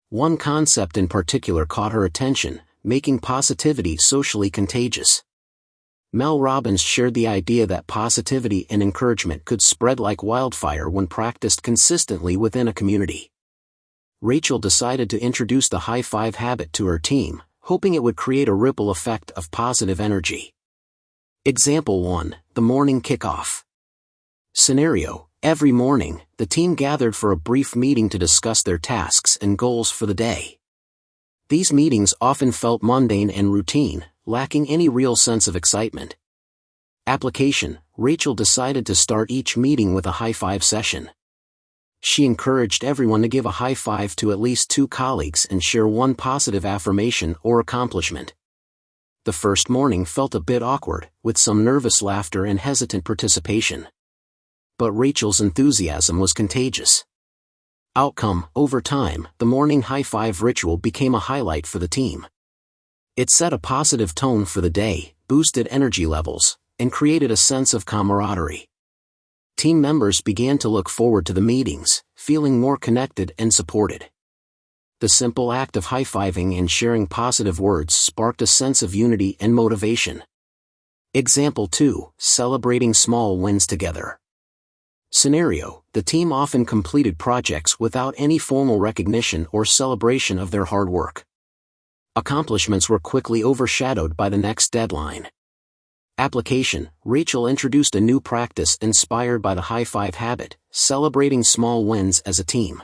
[SPEAKER 1] One concept in particular caught her attention: making positivity socially contagious. Mel Robbins shared the idea that positivity and encouragement could spread like wildfire when practiced consistently within a community. Rachel decided to introduce the high five habit to her team, hoping it would create a ripple effect of positive energy. Example 1. The morning kickoff. Scenario: every morning, the team gathered for a brief meeting to discuss their tasks and goals for the day. These meetings often felt mundane and routine, lacking any real sense of excitement. Application: Rachel decided to start each meeting with a high five session. She encouraged everyone to give a high five to at least 2 colleagues and share one positive affirmation or accomplishment. The first morning felt a bit awkward, with some nervous laughter and hesitant participation. But Rachel's enthusiasm was contagious. Outcome: over time, the morning high five ritual became a highlight for the team. It set a positive tone for the day, boosted energy levels, and created a sense of camaraderie. Team members began to look forward to the meetings, feeling more connected and supported. The simple act of high-fiving and sharing positive words sparked a sense of unity and motivation. Example 2. Celebrating small wins together. Scenario: the team often completed projects without any formal recognition or celebration of their hard work. Accomplishments were quickly overshadowed by the next deadline. Application: Rachel introduced a new practice inspired by the high five habit, celebrating small wins as a team.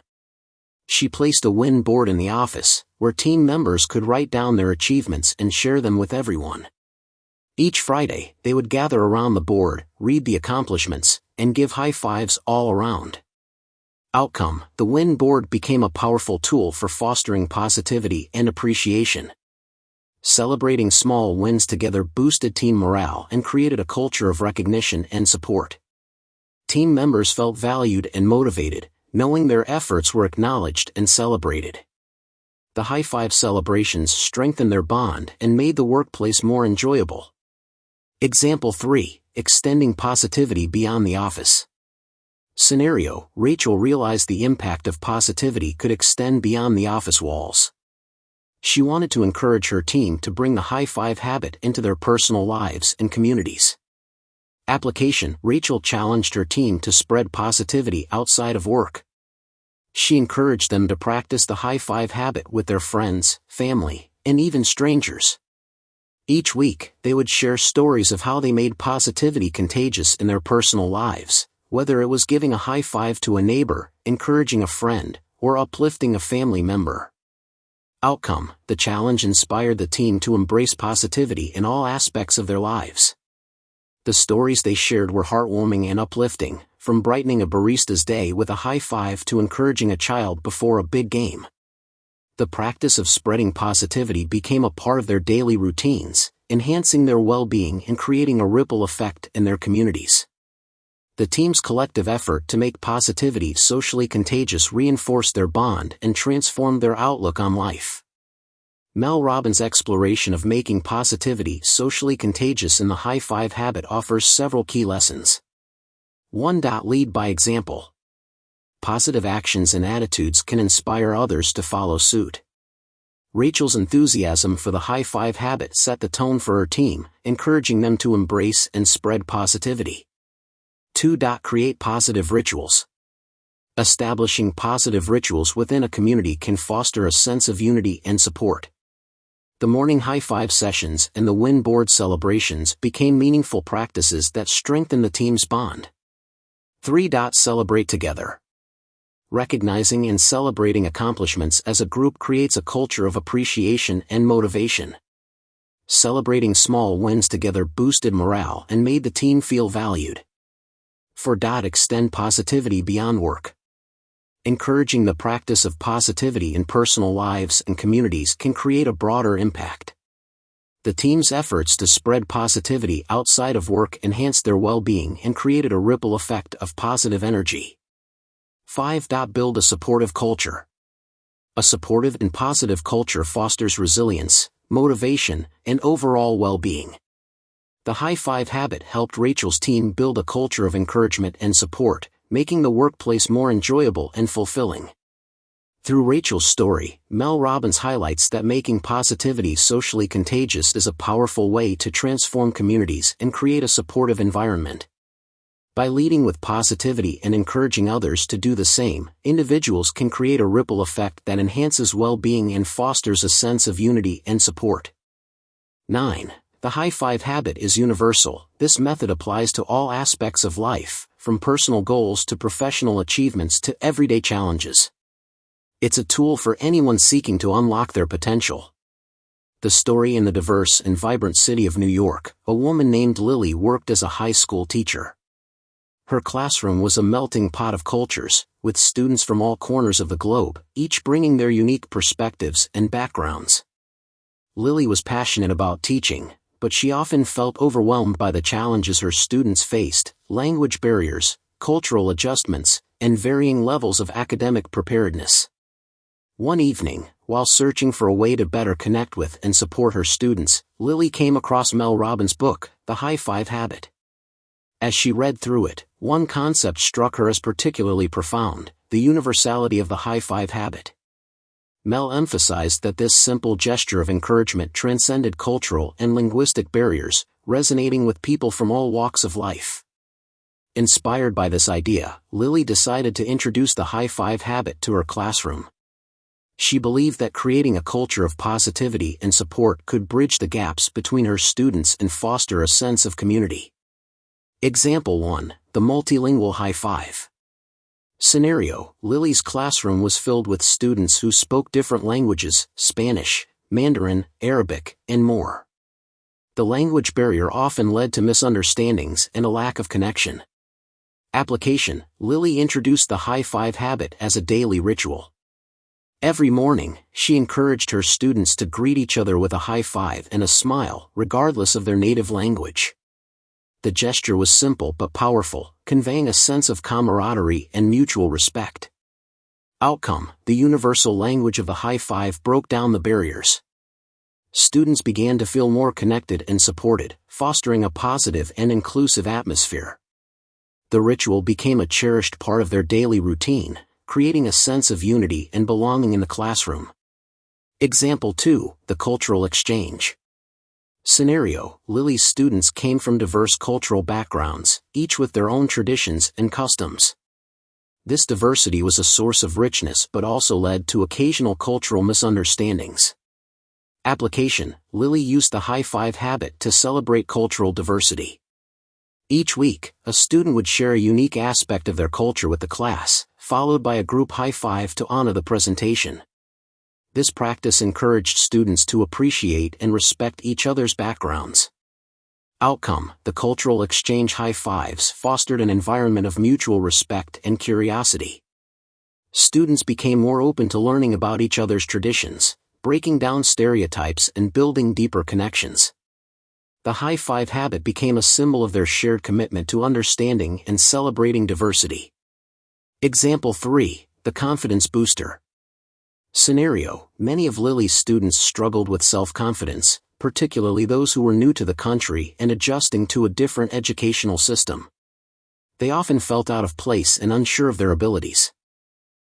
[SPEAKER 1] She placed a win board in the office, where team members could write down their achievements and share them with everyone. Each Friday, they would gather around the board, read the accomplishments, and give high fives all around. Outcome: the win board became a powerful tool for fostering positivity and appreciation. Celebrating small wins together boosted team morale and created a culture of recognition and support. Team members felt valued and motivated, knowing their efforts were acknowledged and celebrated. The high five celebrations strengthened their bond and made the workplace more enjoyable. Example 3. Extending positivity beyond the office. Scenario: Rachel realized the impact of positivity could extend beyond the office walls. She wanted to encourage her team to bring the high five habit into their personal lives and communities. Application: Rachel challenged her team to spread positivity outside of work. She encouraged them to practice the high five habit with their friends, family, and even strangers. Each week, they would share stories of how they made positivity contagious in their personal lives, whether it was giving a high five to a neighbor, encouraging a friend, or uplifting a family member. Outcome: the challenge inspired the team to embrace positivity in all aspects of their lives. The stories they shared were heartwarming and uplifting, from brightening a barista's day with a high five to encouraging a child before a big game. The practice of spreading positivity became a part of their daily routines, enhancing their well-being and creating a ripple effect in their communities. The team's collective effort to make positivity socially contagious reinforced their bond and transformed their outlook on life. Mel Robbins' exploration of making positivity socially contagious in the high five habit offers several key lessons. 1. Lead by example. Positive actions and attitudes can inspire others to follow suit. Rachel's enthusiasm for the high five habit set the tone for her team, encouraging them to embrace and spread positivity. 2. Create positive rituals. Establishing positive rituals within a community can foster a sense of unity and support. The morning high five sessions and the win board celebrations became meaningful practices that strengthened the team's bond. 3. Celebrate together. Recognizing and celebrating accomplishments as a group creates a culture of appreciation and motivation. Celebrating small wins together boosted morale and made the team feel valued. 4. Extend positivity beyond work. Encouraging the practice of positivity in personal lives and communities can create a broader impact. The team's efforts to spread positivity outside of work enhanced their well-being and created a ripple effect of positive energy. 5. Build a supportive culture. A supportive and positive culture fosters resilience, motivation, and overall well-being. The high five habit helped Rachel's team build a culture of encouragement and support, making the workplace more enjoyable and fulfilling. Through Rachel's story, Mel Robbins highlights that making positivity socially contagious is a powerful way to transform communities and create a supportive environment. By leading with positivity and encouraging others to do the same, individuals can create a ripple effect that enhances well-being and fosters a sense of unity and support. 9. The high five habit is universal. This method applies to all aspects of life, from personal goals to professional achievements to everyday challenges. It's a tool for anyone seeking to unlock their potential. The story: in the diverse and vibrant city of New York, a woman named Lily worked as a high school teacher. Her classroom was a melting pot of cultures, with students from all corners of the globe, each bringing their unique perspectives and backgrounds. Lily was passionate about teaching, but she often felt overwhelmed by the challenges her students faced: language barriers, cultural adjustments, and varying levels of academic preparedness. One evening, while searching for a way to better connect with and support her students, Lily came across Mel Robbins' book, The High Five Habit. As she read through it, one concept struck her as particularly profound: the universality of the high five habit. Mel emphasized that this simple gesture of encouragement transcended cultural and linguistic barriers, resonating with people from all walks of life. Inspired by this idea, Lily decided to introduce the high five habit to her classroom. She believed that creating a culture of positivity and support could bridge the gaps between her students and foster a sense of community. Example 1. The multilingual high five. Scenario: Lily's classroom was filled with students who spoke different languages: Spanish, Mandarin, Arabic, and more. The language barrier often led to misunderstandings and a lack of connection. Application: Lily introduced the high five habit as a daily ritual. Every morning, she encouraged her students to greet each other with a high five and a smile, regardless of their native language. The gesture was simple but powerful, conveying a sense of camaraderie and mutual respect. Outcome: the universal language of the high five broke down the barriers. Students began to feel more connected and supported, fostering a positive and inclusive atmosphere. The ritual became a cherished part of their daily routine, creating a sense of unity and belonging in the classroom. Example 2. The cultural exchange. Scenario: Lily's students came from diverse cultural backgrounds, each with their own traditions and customs. This diversity was a source of richness but also led to occasional cultural misunderstandings. Application: Lily used the high five habit to celebrate cultural diversity. Each week, a student would share a unique aspect of their culture with the class, followed by a group high five to honor the presentation. This practice encouraged students to appreciate and respect each other's backgrounds. Outcome: the cultural exchange high fives fostered an environment of mutual respect and curiosity. Students became more open to learning about each other's traditions, breaking down stereotypes and building deeper connections. The high five habit became a symbol of their shared commitment to understanding and celebrating diversity. Example 3. The confidence booster. Scenario: many of Lily's students struggled with self-confidence, particularly those who were new to the country and adjusting to a different educational system. They often felt out of place and unsure of their abilities.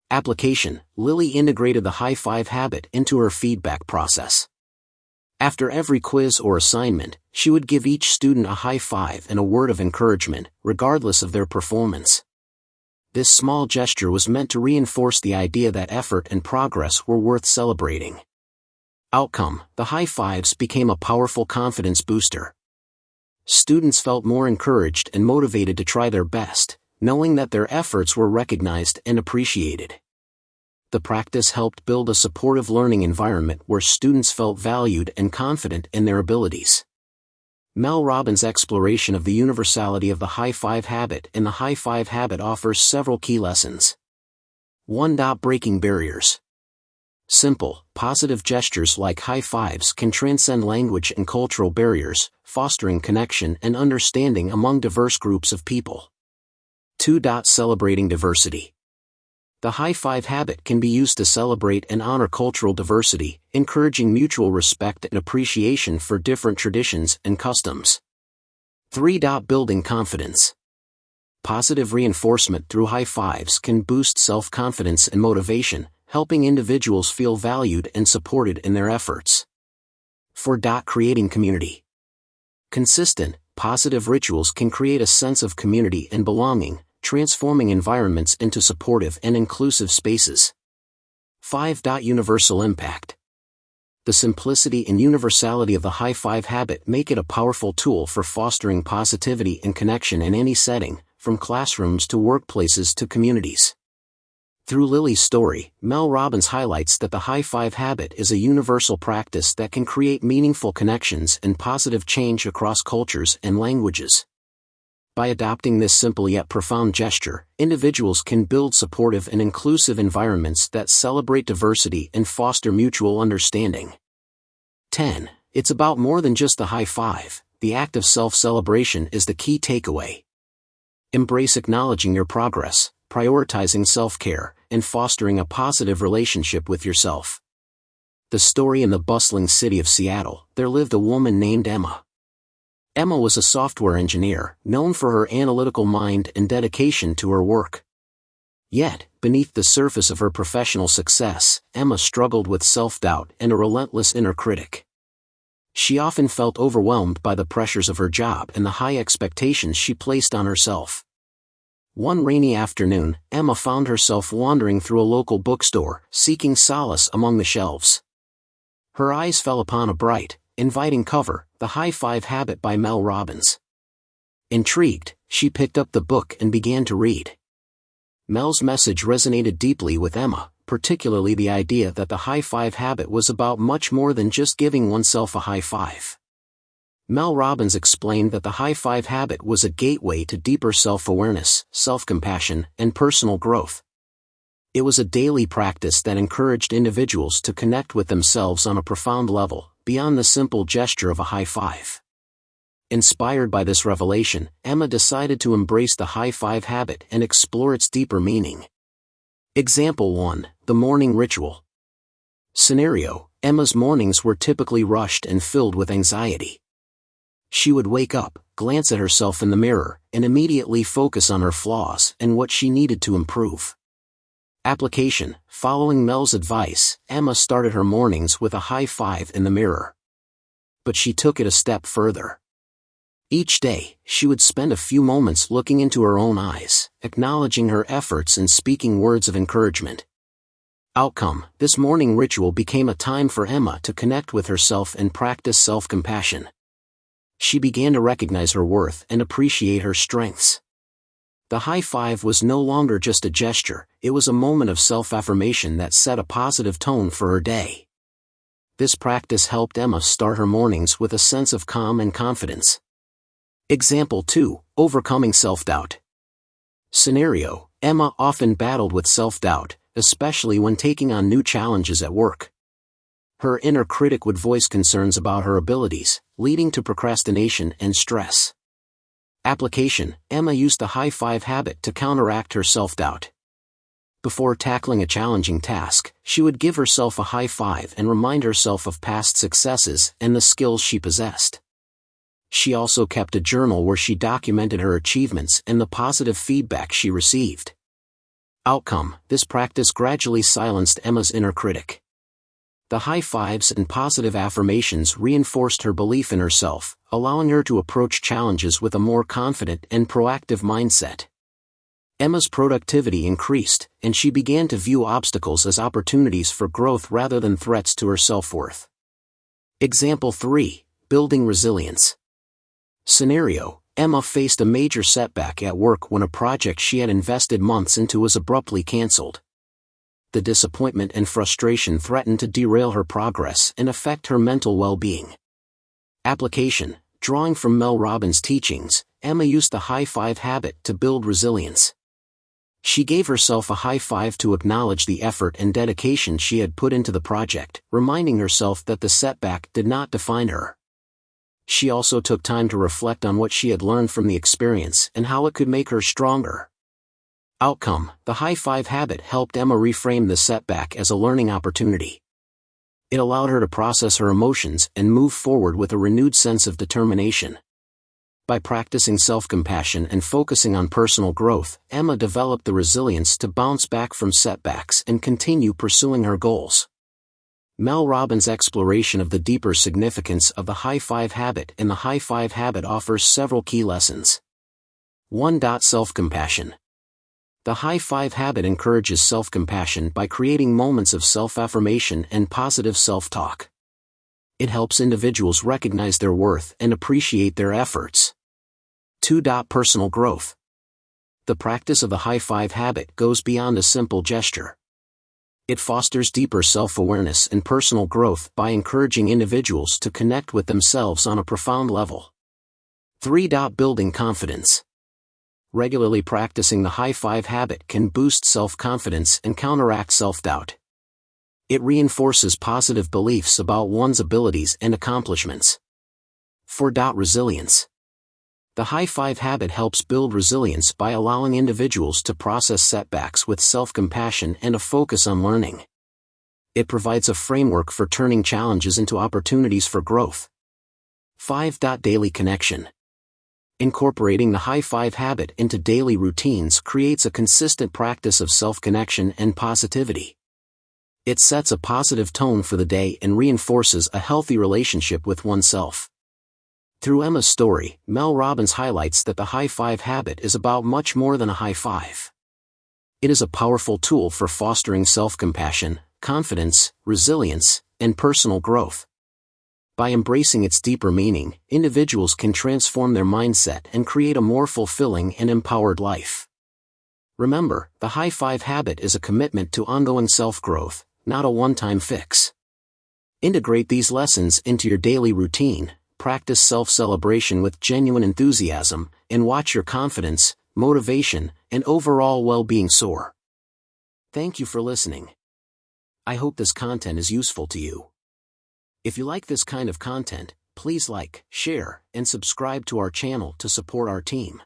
[SPEAKER 1] Application: Lily integrated the high five habit into her feedback process. After every quiz or assignment, she would give each student a high five and a word of encouragement, regardless of their performance. This small gesture was meant to reinforce the idea that effort and progress were worth celebrating. Outcome: the high fives became a powerful confidence booster. Students felt more encouraged and motivated to try their best, knowing that their efforts were recognized and appreciated. The practice helped build a supportive learning environment where students felt valued and confident in their abilities. Mel Robbins' exploration of the universality of the high five habit and the high five habit offers several key lessons. 1. Breaking barriers. Simple, positive gestures like high fives can transcend language and cultural barriers, fostering connection and understanding among diverse groups of people. 2. Celebrating diversity. The high five habit can be used to celebrate and honor cultural diversity, encouraging mutual respect and appreciation for different traditions and customs. 3. Building confidence. Positive reinforcement through high fives can boost self-confidence and motivation, helping individuals feel valued and supported in their efforts. 4. Creating community. Consistent, positive rituals can create a sense of community and belonging, transforming environments into supportive and inclusive spaces. 5. Universal impact. The simplicity and universality of the high five habit make it a powerful tool for fostering positivity and connection in any setting, from classrooms to workplaces to communities. Through Lily's story, Mel Robbins highlights that the high five habit is a universal practice that can create meaningful connections and positive change across cultures and languages. By adopting this simple yet profound gesture, individuals can build supportive and inclusive environments that celebrate diversity and foster mutual understanding. 10. It's about more than just the high five. The act of self-celebration is the key takeaway. Embrace acknowledging your progress, prioritizing self-care, and fostering a positive relationship with yourself. The story: in the bustling city of Seattle, there lived a woman named Emma. Emma was a software engineer, known for her analytical mind and dedication to her work. Yet, beneath the surface of her professional success, Emma struggled with self-doubt and a relentless inner critic. She often felt overwhelmed by the pressures of her job and the high expectations she placed on herself. One rainy afternoon, Emma found herself wandering through a local bookstore, seeking solace among the shelves. Her eyes fell upon a bright, inviting cover, The High Five Habit by Mel Robbins. Intrigued, she picked up the book and began to read. Mel's message resonated deeply with Emma, particularly the idea that the high five habit was about much more than just giving oneself a high five. Mel Robbins explained that the high five habit was a gateway to deeper self-awareness, self-compassion, and personal growth. It was a daily practice that encouraged individuals to connect with themselves on a profound level, beyond the simple gesture of a high five. Inspired by this revelation, Emma decided to embrace the high five habit and explore its deeper meaning. Example 1. The morning ritual. Scenario: Emma's mornings were typically rushed and filled with anxiety. She would wake up, glance at herself in the mirror, and immediately focus on her flaws and what she needed to improve. Application: following Mel's advice, Emma started her mornings with a high five in the mirror. But she took it a step further. Each day, she would spend a few moments looking into her own eyes, acknowledging her efforts and speaking words of encouragement. Outcome: this morning ritual became a time for Emma to connect with herself and practice self-compassion. She began to recognize her worth and appreciate her strengths. The high five was no longer just a gesture, it was a moment of self-affirmation that set a positive tone for her day. This practice helped Emma start her mornings with a sense of calm and confidence. Example 2. Overcoming self-doubt. Scenario: Emma often battled with self-doubt, especially when taking on new challenges at work. Her inner critic would voice concerns about her abilities, leading to procrastination and stress. Application: Emma used the high five habit to counteract her self-doubt. Before tackling a challenging task, she would give herself a high five and remind herself of past successes and the skills she possessed. She also kept a journal where she documented her achievements and the positive feedback she received. Outcome: this practice gradually silenced Emma's inner critic. The high fives and positive affirmations reinforced her belief in herself, allowing her to approach challenges with a more confident and proactive mindset. Emma's productivity increased, and she began to view obstacles as opportunities for growth rather than threats to her self-worth. Example 3. Building resilience. Scenario: Emma faced a major setback at work when a project she had invested months into was abruptly cancelled. The disappointment and frustration threatened to derail her progress and affect her mental well-being. Application: drawing from Mel Robbins' teachings, Emma used the high five habit to build resilience. She gave herself a high five to acknowledge the effort and dedication she had put into the project, reminding herself that the setback did not define her. She also took time to reflect on what she had learned from the experience and how it could make her stronger. Outcome: the high five habit helped Emma reframe the setback as a learning opportunity. It allowed her to process her emotions and move forward with a renewed sense of determination. By practicing self-compassion and focusing on personal growth, Emma developed the resilience to bounce back from setbacks and continue pursuing her goals. Mel Robbins' exploration of the deeper significance of the high five habit and the high five habit offers several key lessons. 1. Self-compassion. The high five habit encourages self-compassion by creating moments of self-affirmation and positive self-talk. It helps individuals recognize their worth and appreciate their efforts. 2. Personal growth. The practice of the high five habit goes beyond a simple gesture. It fosters deeper self-awareness and personal growth by encouraging individuals to connect with themselves on a profound level. 3. Building confidence. Regularly practicing the high five habit can boost self-confidence and counteract self-doubt. It reinforces positive beliefs about one's abilities and accomplishments. 4. Resilience. The high five habit helps build resilience by allowing individuals to process setbacks with self-compassion and a focus on learning. It provides a framework for turning challenges into opportunities for growth. 5. Daily connection. Incorporating the high five habit into daily routines creates a consistent practice of self-connection and positivity. It sets a positive tone for the day and reinforces a healthy relationship with oneself. Through Emma's story, Mel Robbins highlights that the high five habit is about much more than a high five. It is a powerful tool for fostering self-compassion, confidence, resilience, and personal growth. By embracing its deeper meaning, individuals can transform their mindset and create a more fulfilling and empowered life. Remember, the high five habit is a commitment to ongoing self-growth, not a one-time fix. Integrate these lessons into your daily routine, practice self-celebration with genuine enthusiasm, and watch your confidence, motivation, and overall well-being soar. Thank you for listening. I hope this content is useful to you. If you like this kind of content, please like, share, and subscribe to our channel to support our team.